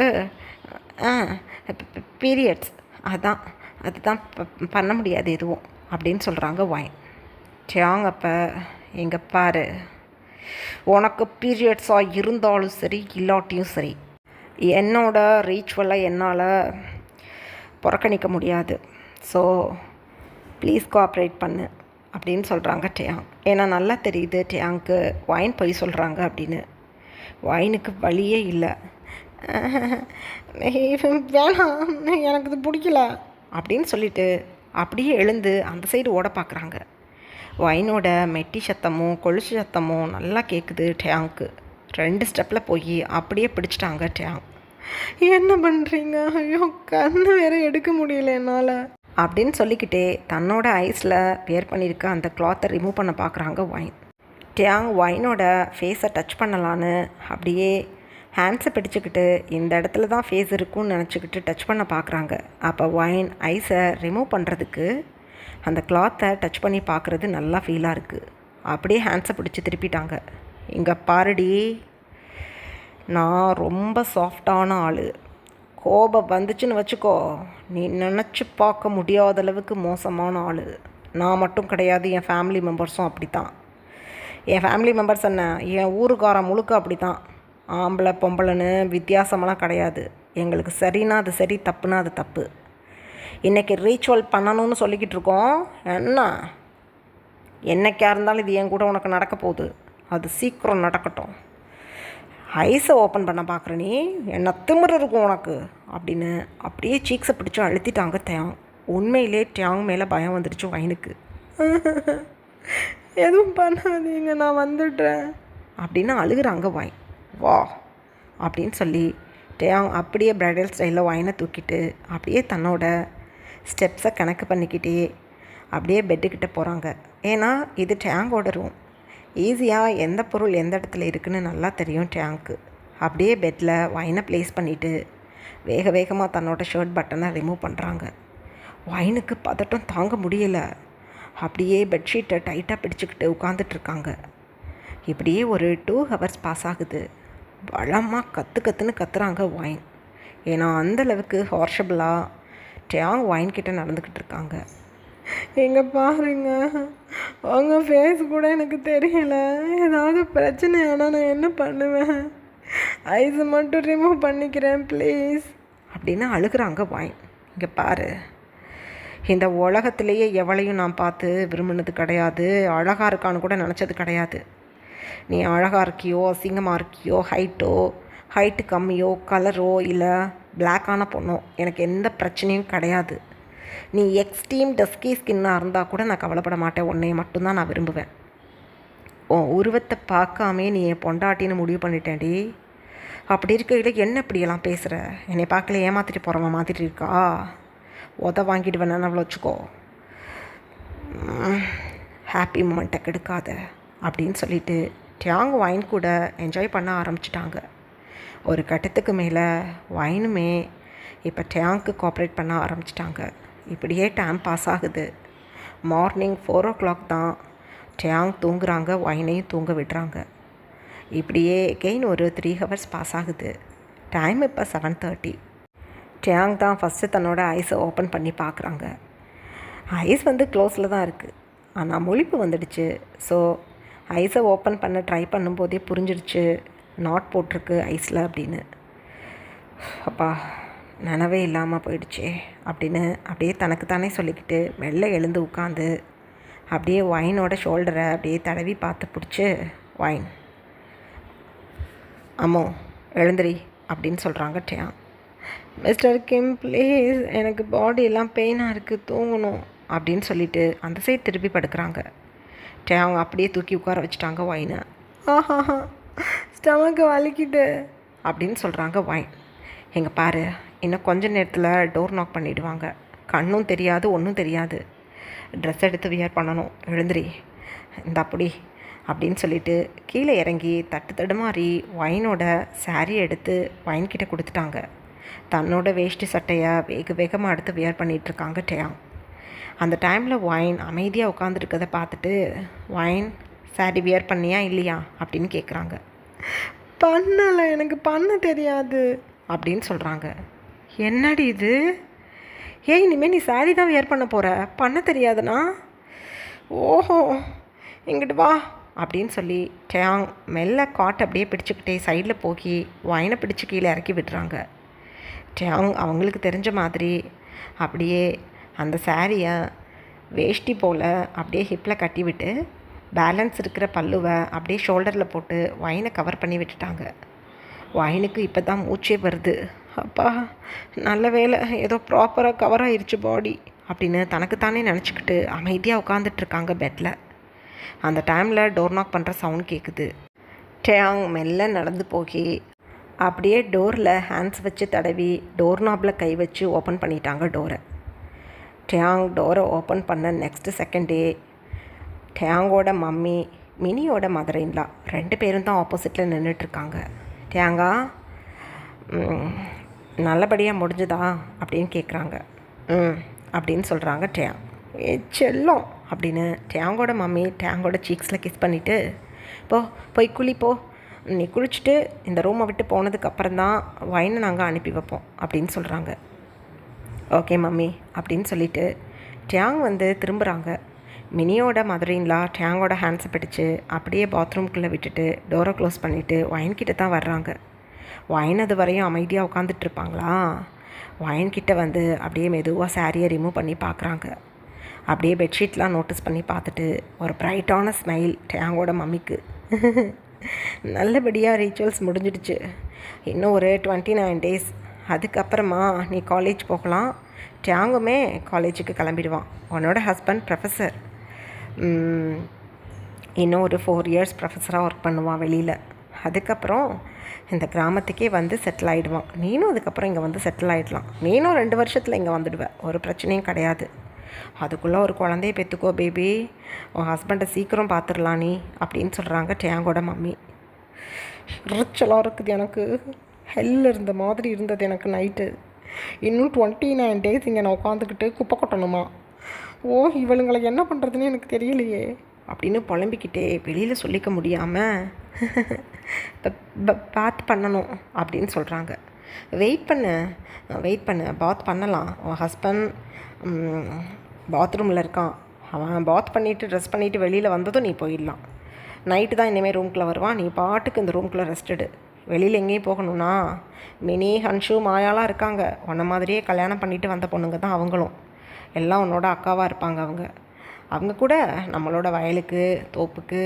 பீரியட்ஸ், அதுதான் பண்ண முடியாது எதுவும் அப்படின்னு சொல்கிறாங்க ஒயின். டேயாங் அப்போ இங்கே பாரு, உனக்கு பீரியட்ஸாக இருந்தாலும் சரி இல்லாட்டியும் சரி என்னோட ரீச்சுவலை என்னால் புறக்கணிக்க முடியாது. ஸோ ப்ளீஸ் கோஆப்ரேட் பண்ணு அப்படின்னு சொல்கிறாங்க டேயாங். ஏன்னா நல்லா தெரியுது டேயாங்க்கு ஒயின் போய் சொல்கிறாங்க அப்படின்னு. ஒயினுக்கு வழியே இல்லை. வேணாம், எனக்கு இது பிடிக்கல அப்படின்னு சொல்லிட்டு அப்படியே எழுந்து அந்த சைடு ஓட பார்க்குறாங்க. ஒயினோட மெட்டி சத்தமும் கொலுசு சத்தமும் நல்லா கேட்குது டேயாங்க்கு. 2 ஸ்டெப்பில் போய் அப்படியே பிடிச்சிட்டாங்க டேயாங். என்ன பண்ணுறீங்க? ஐயோ கண்ணு வேற எடுக்க முடியல என்னால் அப்படின்னு சொல்லிக்கிட்டே தன்னோட ஐஸில் வியர் பண்ணியிருக்க அந்த கிளாத்தை ரிமூவ் பண்ண பார்க்குறாங்க ஒயின். டேயாங் ஒயினோட ஃபேஸை டச் பண்ணலான்னு அப்படியே ஹேண்ட்ஸை பிடிச்சிக்கிட்டு இந்த இடத்துல தான் ஃபேஸ் இருக்குன்னு நினச்சிக்கிட்டு டச் பண்ண பார்க்குறாங்க. அப்போ ஒயின் ஐஸை ரிமூவ் பண்ணுறதுக்கு அந்த கிளாத்தை டச் பண்ணி பார்க்குறது நல்லா ஃபீலாக இருக்குது. அப்படியே ஹேண்ட்ஸை பிடிச்சி திருப்பிட்டாங்க. இங்கே பாருடி, நான் ரொம்ப சாஃப்டான ஆள். கோபம் வந்துச்சுன்னு வச்சுக்கோ, நீ நினச்சி பார்க்க முடியாத அளவுக்கு மோசமான ஆள். நான் மட்டும் கிடையாது, என் ஃபேமிலி மெம்பர்ஸும் அப்படி தான். என் ஃபேமிலி மெம்பர்ஸ் என்ன, என் ஊருக்காரன் முழுக்க அப்படி தான். ஆம்பளை பொம்பளைன்னு வித்தியாசமெல்லாம் கிடையாது. எங்களுக்கு சரின்னா அது சரி, தப்புனா அது தப்பு. இன்றைக்கி ரீச்சுவல் பண்ணணும்னு சொல்லிக்கிட்டு இருக்கோம். என்னைக்கா இருந்தாலும் இது என் கூட உனக்கு நடக்க போகுது. அது சீக்கிரம் நடக்கட்டும். ஐஸை ஓப்பன் பண்ண பார்க்குற நீ, என்ன திமிரு இருக்கும் உனக்கு அப்படின்னு அப்படியே சீக்ஸை பிடிச்சி அழுத்திட்டாங்க டேயாங். உண்மையிலே டேயாங் மேலே பயம் வந்துடுச்சு ஒயினுக்கு. எதுவும் பண்ணாதீங்க, நான் வந்துடுறேன் அப்படின்னு அழுகுறாங்க ஒயின். வா அப்படின்னு சொல்லி டேயாங் அப்படியே பிரைடல் ஸ்டைலில் ஒயினை தூக்கிட்டு அப்படியே தன்னோட ஸ்டெப்ஸை கணக்கு பண்ணிக்கிட்டே அப்படியே பெட்டுக்கிட்ட போகிறாங்க. ஏன்னா இது டேயாங்கோட ரூம். ஈஸியாக எந்த பொருள் எந்த இடத்துல இருக்குதுன்னு நல்லா தெரியும் டேயாங்க்கு. அப்படியே பெட்டில் ஒயினை ப்ளேஸ் பண்ணிவிட்டு வேக வேகமாக தன்னோட ஷர்ட் பட்டனை ரிமூவ் பண்ணுறாங்க. ஒயினுக்கு பதட்டம் தாங்க முடியலை. அப்படியே பெட்ஷீட்டை டைட்டாக பிடிச்சிக்கிட்டு உட்காந்துட்ருக்காங்க. இப்படியே ஒரு 2 ஹவர்ஸ் பாஸ் ஆகுது. பலமாக கற்றுன்னு கத்துறாங்க ஒயின். ஏன்னா அந்தளவுக்கு ஹார்ஷபிளாக டேயாங் ஒயின் கிட்டே நடந்துக்கிட்டு இருக்காங்க. எங்கே பாருங்க, உங்கள் ஃபேஸ் கூட எனக்கு தெரியல. ஏதாவது பிரச்சனை ஆனால் நான் என்ன பண்ணுவேன்? ஐஸை மட்டும் ரிமூவ் பண்ணிக்கிறேன் ப்ளீஸ் அப்படின்னு அழுகிறாங்க வாயின். இங்கே பாரு, இந்த உலகத்திலேயே எவளையும் நான் பார்த்து விரும்பினது கிடையாது, அழகாக இருக்கான்னு கூட நினச்சது கிடையாது. நீ அழகாக இருக்கியோ, அசிங்கமாக இருக்கியோ, ஹைட்டு கம்மியோ, கலரோ இல்லை பிளாக்கான பொண்ணோ எனக்கு எந்த பிரச்சனையும் கிடையாது. நீ எக்ஸ்ட்ரீம் டஸ்கி ஸ்கின்னாக இருந்தால் கூட நான் கவலைப்பட மாட்டேன். உன்னைய மட்டும்தான் நான் விரும்புவேன். உன் உருவத்தை பார்க்காமே நீ என் பொண்டாட்டின்னு முடிவு பண்ணிட்டேன்டி. அப்படி இருக்கையில் என்ன இப்படியெல்லாம் பேசுகிற? என்னை பார்க்கல ஏமாற்றிட்டு போகிறவன் மாற்றிட்டு இருக்கா? வாங்கிட்டு வேணான்னு அவ்வளோ வச்சுக்கோ. ஹாப்பி மூமெண்ட்டை கெடுக்காத அப்படின்னு சொல்லிட்டு டியாங் வைன் கூட என்ஜாய் பண்ண ஆரம்பிச்சிட்டாங்க. ஒரு கட்டத்துக்கு மேலே வைனுமே இப்போ டியாங்க்கு கோஆப்ரேட் பண்ண ஆரம்பிச்சிட்டாங்க. இப்படியே டைம் பாஸ் ஆகுது. மார்னிங் 4 o'clock தான் டியாங் தூங்குறாங்க, வைனையும் தூங்க விடுறாங்க. இப்படியே எகெயின் ஒரு 3 hours பாஸ் ஆகுது. டைம் இப்போ 7:30. டியாங் தான் ஃபஸ்ட்டு தன்னோட ஐஸை ஓப்பன் பண்ணி பார்க்குறாங்க. ஐஸ் க்ளோஸில் தான் இருக்குது, ஆனால் முழிப்பு வந்துடுச்சு. ஸோ ஐஸை ஓப்பன் பண்ண ட்ரை பண்ணும்போதே புரிஞ்சிடுச்சு நாட் போட்டிருக்கு ஐஸில் அப்படின்னு. அப்பா, நனவே இல்லாமல் போயிடுச்சே அப்படின்னு அப்படியே தனக்கு தானே சொல்லிக்கிட்டு மெல்ல எழுந்து உட்காந்து அப்படியே வைனோட ஷோல்டரை அப்படியே தடவி பார்த்து பிடிச்சி, வைன் அம்மோ எழுந்திரி அப்படின்னு சொல்கிறாங்க டியாங். மிஸ்டர் கிம் ப்ளீஸ், எனக்கு பாடியெல்லாம் பெயினாக இருக்குது, தூங்கணும் அப்படின்னு சொல்லிவிட்டு அந்த சைடு திருப்பி படுக்கிறாங்க. டியாங் அப்படியே தூக்கி உட்கார வச்சுட்டாங்க வைனை. ஆஹாஹா, ஸ்டமக்கு வலிக்கிட்டு அப்படின்னு சொல்கிறாங்க வைன். எங்கே பாரு, இன்னும் கொஞ்ச நேரத்தில் டோர் நாக் பண்ணிவிடுவாங்க. கண்ணும் தெரியாது, ஒன்றும் தெரியாது. ட்ரெஸ் எடுத்து வியர் பண்ணணும், எழுந்திரி இந்த அப்படின்னு சொல்லிட்டு கீழே இறங்கி தடுமாறி வைனோட சாரீ எடுத்து வைன்கிட்ட கொடுத்துட்டாங்க. தன்னோட வேஷ்டி சட்டையை வேகமாக எடுத்து வியர் பண்ணிகிட்ருக்காங்க டியாங். அந்த டைமில் வைன் அமைதியாக உட்காந்துருக்கதை பார்த்துட்டு, வைன் சாரீ வியர் பண்ணியா இல்லையா அப்படின்னு கேட்குறாங்க. பண்ணலை, எனக்கு பண்ண தெரியாது அப்படின்னு சொல்கிறாங்க. என்னடி இது? இனிமேல் நீ சாரீ தான் வியர் பண்ண போகிற, பண்ண தெரியாதுண்ணா? ஓஹோ, இங்கிட்டு வா அப்படின்னு சொல்லி டியாங் மெல்ல காட்டை அப்படியே பிடிச்சிக்கிட்டே சைடில் போகி வைனை பிடிச்சி கீழே இறக்கி விடுறாங்க. டியாங் அவங்களுக்கு தெரிஞ்ச மாதிரி அப்படியே அந்த சாரியை வேஷ்டி போல் அப்படியே ஹிப்பில் கட்டி விட்டு பேலன்ஸ் இருக்கிற பல்லுவை அப்படியே ஷோல்டரில் போட்டு வைனை கவர் பண்ணி விட்டுட்டாங்க. வைனுக்கு இப்போ தான் மூச்சே வருது. அப்பா, நல்ல வேலை, ஏதோ ப்ராப்பராக கவர் ஆயிடுச்சு பாடி அப்படின்னு தனக்குத்தானே நினச்சிக்கிட்டு அமைதியாக உட்காந்துட்ருக்காங்க பெட்டில். அந்த டைமில் டோர் நாக் பண்ணுற சவுண்ட் கேட்குது. டியாங் மெல்ல நடந்து போகி அப்படியே டோரில் ஹேண்ட்ஸ் வச்சு தடவி டோர் நாப்பில் கை வச்சு ஓப்பன் பண்ணிட்டாங்க டோரை. டியாங் டோரை ஓப்பன் பண்ண நெக்ஸ்ட்டு செகண்டே டியாங்கோட மம்மி, மினியோட மதர் இன் லா 2 பேரும் தான் ஆப்போசிட்டில் நின்றுட்டுருக்காங்க. டியாங்கா, நல்லபடியாக முடிஞ்சுதா அப்படின்னு கேட்குறாங்க. அப்படின்னு சொல்கிறாங்க டியாங். செல்லம் அப்படின்னு டியாங்கோட மம்மி டியாங்கோட சீக்ஸில் கிஸ் பண்ணிவிட்டு, போய் குளிப்போ, நீ குளிச்சுட்டு இந்த ரூமை விட்டு போனதுக்கப்புறம் தான் வைனை நாங்கள் அனுப்பி வைப்போம் அப்படின்னு சொல்கிறாங்க. ஓகே மம்மி அப்படின்னு சொல்லிவிட்டு டியாங் திரும்புகிறாங்க. மினியோட மதரின்லா டியாங்கோட ஹேண்ட்ஸை பிடிச்சு அப்படியே பாத்ரூம்குள்ளே விட்டுட்டு டோரை க்ளோஸ் பண்ணிவிட்டு வைன்கிட்ட தான் வர்றாங்க. வைன் அது வரையும் அமைதியாக உட்காந்துட்ருப்பாங்களா? வைன்கிட்ட அப்படியே மெதுவாக சாரியை ரிமூவ் பண்ணி பார்க்குறாங்க. அப்படியே பெட்ஷீட்லாம் நோட்டீஸ் பண்ணி பார்த்துட்டு ஒரு ப்ரைட்டான ஸ்மைல் டியாங்கோட மம்மிக்கு. நல்லபடியாக ரிச்சுவல்ஸ் முடிஞ்சிடுச்சு. இன்னும் ஒரு 29 days, அதுக்கப்புறமா நீ காலேஜ் போகலாம். டியாங்குமே காலேஜுக்கு கிளம்பிடுவான். உன்னோட ஹஸ்பண்ட் ப்ரொஃபஸர், இன்னும் ஒரு 4 years ப்ரொஃபஸராக ஒர்க் பண்ணுவான் வெளியில். அதுக்கப்புறம் இந்த கிராமத்துக்கே செட்டில் ஆகிடுவான். நீனும் அதுக்கப்புறம் இங்கே செட்டில் ஆகிடலாம். நீனும் 2 வருஷத்தில் இங்கே வந்துடுவேன், ஒரு பிரச்சனையும் கிடையாது. அதுக்குள்ளே ஒரு குழந்தைய பெற்றுக்கோ பேபி, உன் ஹஸ்பண்டை சீக்கிரம் பார்த்துடலாம் நீ அப்படின்னு சொல்கிறாங்க டியாங்கோட மம்மி. ரிச்சலாக இருக்குது எனக்கு, ஹெல்லில் இருந்த மாதிரி இருந்தது எனக்கு நைட்டு. இன்னும் 29 days இங்கே நான் உட்காந்துக்கிட்டு குப்பை கொட்டணுமா? இவளுங்களை என்ன பண்ணுறதுன்னு எனக்கு தெரியலையே அப்படின்னு புலம்பிக்கிட்டே வெளியில் சொல்லிக்க முடியாமல் பாத் பண்ணணும் அப்படின்னு சொல்கிறாங்க. வெயிட் பண்ணு, பாத் பண்ணலாம். உன் ஹஸ்பண்ட் பாத்ரூமில் இருக்கான், அவன் பாத் பண்ணிவிட்டு ட்ரெஸ் பண்ணிவிட்டு வெளியில் வந்ததும் நீ போயிடலாம். நைட்டு தான் இனிமேல் ரூம்குள்ளே வருவான், நீ பாட்டுக்கு இந்த ரூம்குள்ளே ரெஸ்ட் எடு. வெளியில் எங்கேயும் போகணும்னா மினி ஹன்ஷு மாயாலாம் இருக்காங்க. உன்ன மாதிரியே கல்யாணம் பண்ணிட்டு வந்த பொண்ணுங்க தான் அவங்களும். எல்லாம் உன்னோட அக்காவாக இருப்பாங்க. அவங்க கூட நம்மளோட வயலுக்கு, தோப்புக்கு,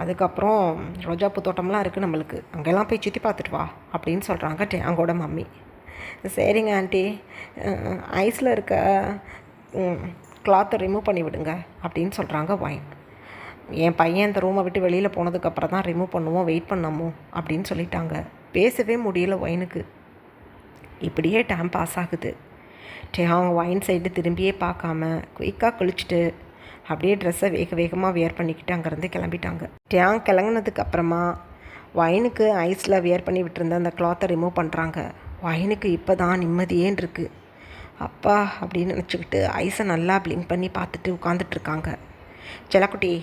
அதுக்கப்புறம் ரோஜாப்பூ தோட்டம்லாம் இருக்குது நம்மளுக்கு, அங்கெல்லாம் போய் சுற்றி பார்த்துட்டு வா அப்படின்னு சொல்கிறாங்க டேங்கோட மம்மி. சரிங்க ஆண்டி, ஐஸில் இருக்க கிளாத்தை ரிமூவ் பண்ணி விடுங்க அப்படின்னு சொல்கிறாங்க ஒயின். என் பையன் இந்த ரூமை விட்டு வெளியில் போனதுக்கப்புறம் தான் ரிமூவ் பண்ணுவோம், வெயிட் பண்ணாமோ அப்படின்னு சொல்லிட்டாங்க. பேசவே முடியல ஒயினுக்கு. இப்படியே டைம் பாஸ் ஆகுது. அவங்க ஒயின் சைடு திரும்பியே பார்க்காம குயிக்காக குளிச்சுட்டு அப்படியே ட்ரெஸ்ஸை வேகமாக வியர் பண்ணிக்கிட்டு அங்கேருந்து கிளம்பிட்டாங்க. டேங் கிளங்குனதுக்கு அப்புறமா ஒயினுக்கு ஐஸில் வியர் பண்ணி விட்டுருந்த அந்த கிளாத்தை ரிமூவ் பண்ணுறாங்க. ஒயினுக்கு இப்போ தான் நிம்மதியேன்னு இருக்குது. அப்பா அப்படின்னு நினச்சிக்கிட்டு ஐஸை நல்லா பிளிங்க் பண்ணி பார்த்துட்டு உட்காந்துட்ருக்காங்க. செல்லக்குட்டி,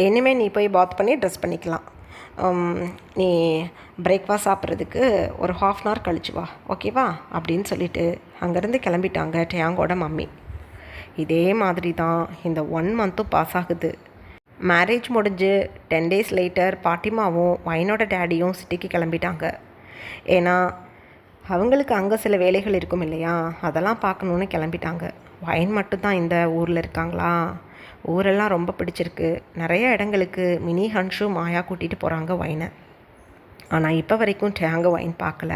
இனிமேல் நீ போய் பாத் பண்ணி ட்ரெஸ் பண்ணிக்கலாம். நீ பிரேக்ஃபாஸ்ட் சாப்பிட்றதுக்கு ஒரு 1/2 hour கழிச்சு வா, ஓகேவா அப்படின்னு சொல்லிவிட்டு அங்கேருந்து கிளம்பிட்டாங்க டேங்கோட மம்மி. இதே மாதிரி தான் இந்த 1 month பாஸ் ஆகுது. மேரேஜ் முடிஞ்சு 10 days லேட்டர் பாட்டிமாவும் ஒயினோட டேடியும் சிட்டிக்கு கிளம்பிட்டாங்க. ஏன்னா அவங்களுக்கு அங்கே சில வேலைகள் இருக்கும் இல்லையா, அதெல்லாம் பார்க்கணுன்னு கிளம்பிட்டாங்க. ஒயின் மட்டும்தான் இந்த ஊரில் இருக்காங்களா. ஊரெல்லாம் ரொம்ப பிடிச்சிருக்கு. நிறைய இடங்களுக்கு மினி ஹன்ஷு மாயா கூட்டிகிட்டு போகிறாங்க ஒயினை. ஆனால் இப்போ வரைக்கும் டேங்க ஒயின் பார்க்கல.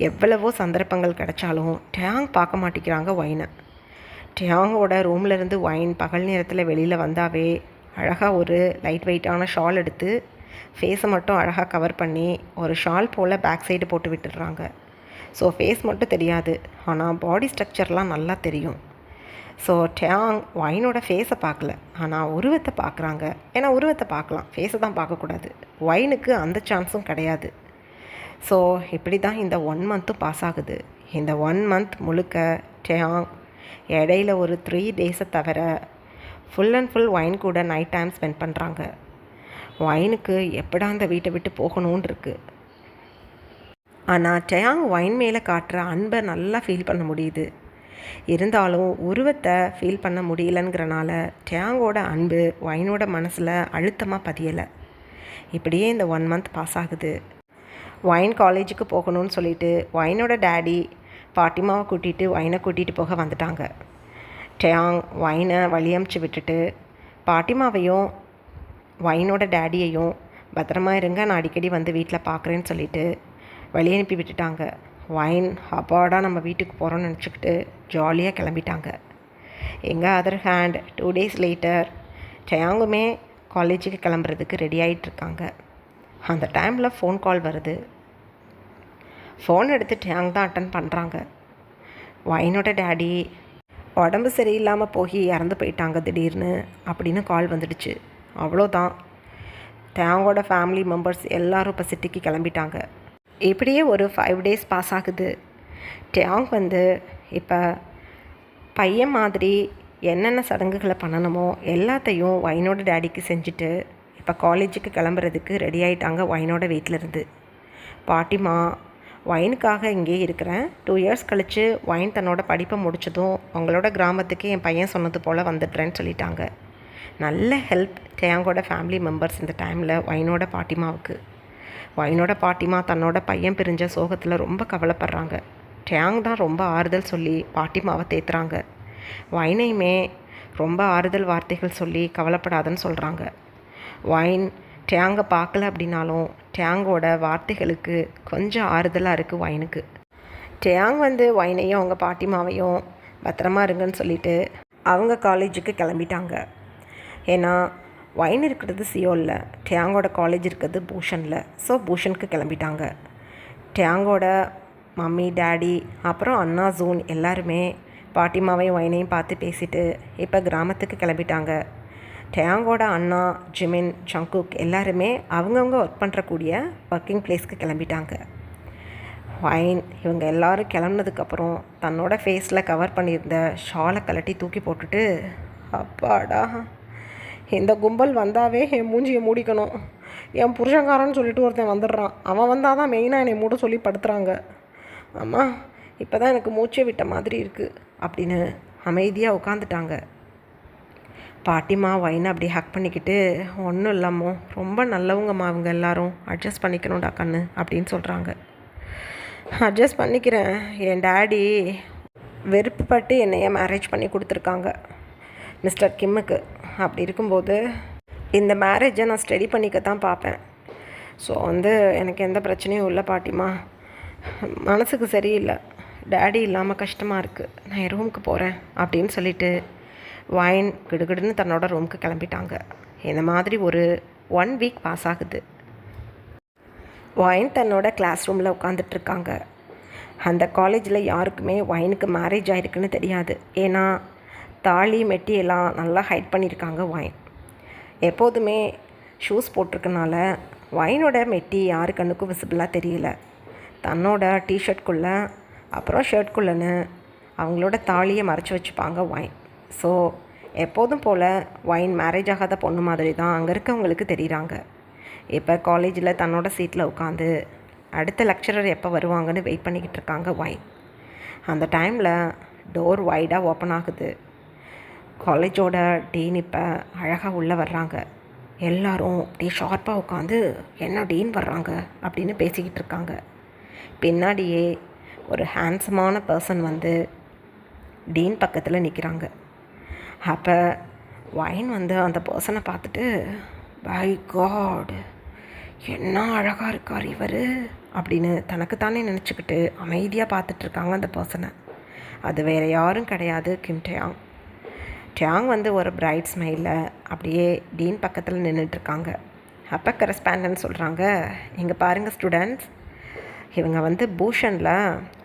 எவ்வளவோ சந்தர்ப்பங்கள் கிடைச்சாலும் டேங் பார்க்க மாட்டேங்கிறாங்க ஒயினை. டேங்கோட ரூம்லேருந்து ஒயின் பகல் நேரத்தில் வெளியில் வந்தாவே அழகாக ஒரு லைட் வெயிட்டான ஷால் எடுத்து ஃபேஸை மட்டும் அழகாக கவர் பண்ணி ஒரு ஷால் போல் பேக் சைடு போட்டு விட்டுடுறாங்க. ஸோ ஃபேஸ் மட்டும் தெரியாது, ஆனால் பாடி ஸ்ட்ரக்சர்லாம் நல்லா தெரியும். ஸோ டேங் ஒயினோட ஃபேஸை பார்க்கல, ஆனால் உருவத்தை பார்க்குறாங்க. ஏன்னா உருவத்தை பார்க்கலாம், ஃபேஸை தான் பார்க்கக்கூடாது. ஒயினுக்கு அந்த சான்ஸும் கிடையாது. ஸோ இப்படி தான் இந்த 1 month பாஸ் ஆகுது. இந்த 1 month முழுக்க டேங் இடையில ஒரு 3 days தவிர ஃபுல் அண்ட் ஃபுல் ஒயின் கூட நைட் டைம் ஸ்பெண்ட் பண்ணுறாங்க. ஒயினுக்கு எப்படா அந்த வீட்டை விட்டு போகணுன்னு இருக்குது. ஆனால் டேங் ஒயின் மேலே காட்டுற அன்பை நல்லா ஃபீல் பண்ண முடியுது. இருந்தாலும் உருவத்தை ஃபீல் பண்ண முடியலங்கிறனால டேங்கோட அன்பு ஒயினோட மனசில் அழுத்தமாக பதியலை. இப்படியே இந்த 1 month பாஸ் ஆகுது. ஒயின் காலேஜுக்கு போகணும்னு சொல்லிட்டு ஒயினோட டேடி பாட்டிமாவை கூட்டிகிட்டு ஒயினை கூட்டிகிட்டு போக வந்துட்டாங்க. டேங் ஒயினை வழி அமுச்சு விட்டுட்டு பாட்டிமாவையும் ஒயினோட டேடியையும் பத்திரமா இருங்க, நான் அடிக்கடி வந்து வீட்டில் பார்க்குறேன்னு சொல்லிவிட்டு வழி அனுப்பி விட்டுட்டாங்க. ஒயின் அப்பாடா நம்ம வீட்டுக்கு போகிறோன்னு நினச்சிக்கிட்டு ஜாலியாக கிளம்பிட்டாங்க. எங்கள் அதர் ஹேண்ட் 2 days லேட்டர் டேங்குமே காலேஜுக்கு கிளம்புறதுக்கு ரெடி ஆகிட்டுருக்காங்க. அந்த டைமில் ஃபோன் கால் வருது. ஃபோன் எடுத்து டேங் தான் அட்டன் பண்ணுறாங்க. ஒயினோட டேடி உடம்பு சரியில்லாமல் போய் இறந்து போயிட்டாங்க திடீர்னு அப்படின்னு கால் வந்துடுச்சு. அவ்வளோதான், டேங்கோட ஃபேமிலி மெம்பர்ஸ் எல்லோரும் இப்போ சிட்டிக்கு கிளம்பிட்டாங்க. இப்படியே ஒரு 5 days பாஸ் ஆகுது. டேங் இப்போ பையன் மாதிரி என்னென்ன சடங்குகளை பண்ணணுமோ எல்லாத்தையும் ஒயினோட டேடிக்கு செஞ்சுட்டு இப்போ காலேஜுக்கு கிளம்புறதுக்கு ரெடி ஆகிட்டாங்க ஒயினோட வீட்டிலேருந்து. பாட்டிமா ஒயினுக்காக இங்கே இருக்கிறேன், 2 years கழித்து ஒயின் தன்னோட படிப்பை முடித்ததும் உங்களோட கிராமத்துக்கு என் பையன் சொன்னது போல் வந்துடுறேன்னு சொல்லிட்டாங்க. நல்ல ஹெல்ப் டேங்கோட ஃபேமிலி மெம்பர்ஸ் இந்த டைமில் ஒயினோட பாட்டிமாவுக்கு. ஒயினோட பாட்டிமா தன்னோட பையன் பிரிஞ்ச சோகத்தில் ரொம்ப கவலைப்படுறாங்க. டேங் தான் ரொம்ப ஆறுதல் சொல்லி பாட்டிமாவை தேத்துறாங்க. ஒயினையுமே ரொம்ப ஆறுதல் வார்த்தைகள் சொல்லி கவலைப்படாதன்னு சொல்கிறாங்க. ஒயின் டேங்கை பார்க்கல அப்படின்னாலும் டேங்கோட வார்த்தைகளுக்கு கொஞ்சம் ஆறுதலாக இருக்குது ஒயினுக்கு. டேங் ஒயினையும் அவங்க பாட்டிமாவையும் பத்திரமா இருங்கன்னு சொல்லிவிட்டு அவங்க காலேஜுக்கு கிளம்பிட்டாங்க. ஏன்னா ஒயின் இருக்கிறது சியோலில், டேங்கோட காலேஜ் இருக்கிறது பூஷனில். ஸோ பூஷனுக்கு கிளம்பிட்டாங்க. டேங்கோட மம்மி டேடி அப்புறம் அண்ணா ஜூன் எல்லாருமே பாட்டிமாவையும் ஒயினையும் பார்த்து பேசிட்டு இப்போ கிராமத்துக்கு கிளம்பிட்டாங்க. டேங்கோட அண்ணா ஜிமின் சங்குக் எல்லாருமே அவங்கவுங்க ஒர்க் பண்ணுறக்கூடிய ஒர்க்கிங் பிளேஸ்க்கு கிளம்பிட்டாங்க. ஒயின் இவங்க எல்லோரும் கிளம்புனதுக்கப்புறம் தன்னோட ஃபேஸில் கவர் பண்ணியிருந்த ஷாலை கலட்டி தூக்கி போட்டுட்டு, அப்பாடா இந்த கும்பல் வந்தாவே என் மூஞ்சியை மூடிக்கணும், என் புருஷங்காரன்னு சொல்லிட்டு ஒருத்தன் வந்துடுறான், அவன் வந்தால் தான் மெயினாக என்னை மூட சொல்லி படுத்துகிறாங்க, அம்மா இப்போ தான் எனக்கு மூச்சே விட்ட மாதிரி இருக்குது அப்படின்னு அமைதியாக உட்காந்துட்டாங்க. பாட்டிமா வைனை அப்படி ஹக் பண்ணிக்கிட்டு, ஒன்றும் இல்லாமோ ரொம்ப நல்லவங்கம்மா அவங்க எல்லோரும், அட்ஜஸ்ட் பண்ணிக்கணும்டா கண்ணு அப்படின்னு சொல்கிறாங்க. அட்ஜஸ்ட் பண்ணிக்கிறேன், என் டேடி வெறுப்புப்பட்டு என்னைய மேரேஜ் பண்ணி கொடுத்துருக்காங்க மிஸ்டர் கிம்முக்கு. அப்படி இருக்கும்போது இந்த மேரேஜை நான் ஸ்டடி பண்ணிக்க தான் பார்ப்பேன். ஸோ எனக்கு எந்த பிரச்சனையும் இல்லை பாட்டிமா. மனசுக்கு சரியில்லை, டேடி இல்லாமல் கஷ்டமாக இருக்குது, நான் என் ரூமுக்கு போகிறேன் அப்படின்னு சொல்லிவிட்டு வைன் கிடுகிடுன்னு தன்னோட ரூமுக்கு கிளம்பிட்டாங்க. இந்த மாதிரி ஒரு 1 வீக் பாஸ் ஆகுது. வைன் தன்னோட கிளாஸ் ரூமில் உட்காந்துட்ருக்காங்க. அந்த காலேஜில் யாருக்குமே வைனுக்கு மேரேஜ் ஆகிருக்குன்னு தெரியாது. ஏன்னா தாலி மெட்டி எல்லாம் நல்லா ஹைட் பண்ணியிருக்காங்க வைன். எப்போதுமே ஷூஸ் போட்டிருக்கனால வைனோட மெட்டி யாரு கண்ணுக்கும் விசிபிளாக தெரியல. தன்னோட டிஷர்ட்குள்ளே அப்புறம் ஷர்ட்குள்ளேன்னு அவங்களோட தாலியை மறைச்சி வச்சுப்பாங்க வைன். ஸோ எப்போதும் போல் வைன் மேரேஜ் ஆகாத பொண்ணு மாதிரி தான் அங்கே இருக்கவங்களுக்கு தெரியுறாங்க. இப்போ காலேஜில் தன்னோட சீட்டில் உட்காந்து அடுத்த லெக்சரர் எப்போ வருவாங்கன்னு வெயிட் பண்ணிக்கிட்டு இருக்காங்க வைன். அந்த டைமில் டோர் வைடாக ஓப்பன் ஆகுது. காலேஜோட டீன் இப்போ அழகாக உள்ளே வர்றாங்க. எல்லோரும் அப்படியே ஷார்ப்பாக உட்காந்து என்ன டீன் வர்றாங்க அப்படின்னு பேசிக்கிட்டு இருக்காங்க. பின்னாடியே ஒரு ஹேண்ட்ஸமான பர்சன் டீன் பக்கத்தில் நிற்கிறாங்க. அப்போ வைன் அந்த பர்சனை பார்த்துட்டு, பை காட் என்ன அழகாக இருக்கார் இவர் அப்படின்னு தனக்குத்தானே நினச்சிக்கிட்டு அமைதியாக பார்த்துட்ருக்காங்க அந்த பர்சனை. அது வேறு யாரும் கிடையாது, கிம் டயாங். டயாங் ஒரு பிரைட் ஸ்மைலில் அப்படியே டீன் பக்கத்தில் நின்றுட்டுருக்காங்க. அப்போ கரஸ்பாண்டன்ட் சொல்கிறாங்க, இங்கே பாருங்கள் ஸ்டூடெண்ட்ஸ், இவங்க பூஷனில்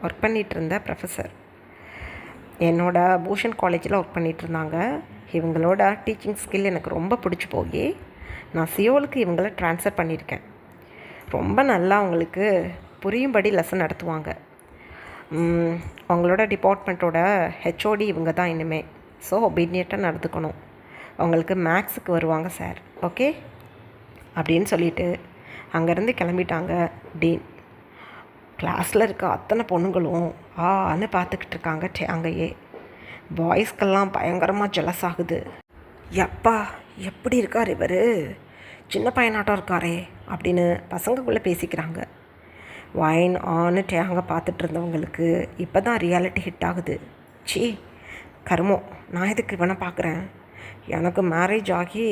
ஒர்க் பண்ணிகிட்டு இருந்த ப்ரொஃபஸர். என்னோட பூஷன் காலேஜில் ஒர்க் பண்ணிகிட்டு இருந்தாங்க. இவங்களோட டீச்சிங் ஸ்கில் எனக்கு ரொம்ப பிடிச்சி போய் நான் சியோலுக்கு இவங்கள ட்ரான்ஸ்ஃபர் பண்ணியிருக்கேன். ரொம்ப நல்லா அவங்களுக்கு புரியும்படி லெசன் நடத்துவாங்க. அவங்களோட டிபார்ட்மெண்ட்டோட ஹெச்ஓடி இவங்க தான் இனிமேல். ஸோ ஒபீடியண்ட்டாக நடந்துக்கணும். அவங்களுக்கு மேக்ஸுக்கு வருவாங்க சார், ஓகே அப்படின்னு சொல்லிவிட்டு அங்கேருந்து கிளம்பிட்டாங்க டீன். கிளாஸில் இருக்க அத்தனை பொண்ணுங்களும் ஆன்னு பார்த்துக்கிட்டு இருக்காங்க. அங்கேயே பாய்ஸ்க்கெல்லாம் பயங்கரமாக ஜெலஸ் ஆகுது. எப்பா எப்படி இருக்கார் இவர், சின்ன பையனாட்டம் இருக்காரே அப்படின்னு பசங்களுக்குள்ளே பேசிக்கிறாங்க. வைன் ஆன்னு அங்கே பார்த்துட்டு இருந்தவங்களுக்கு இப்போ தான் ரியாலிட்டி ஹிட் ஆகுது. சி கருமோ, நான் எதுக்கு இவனை பார்க்குறேன், எனக்கு மேரேஜ் ஆகி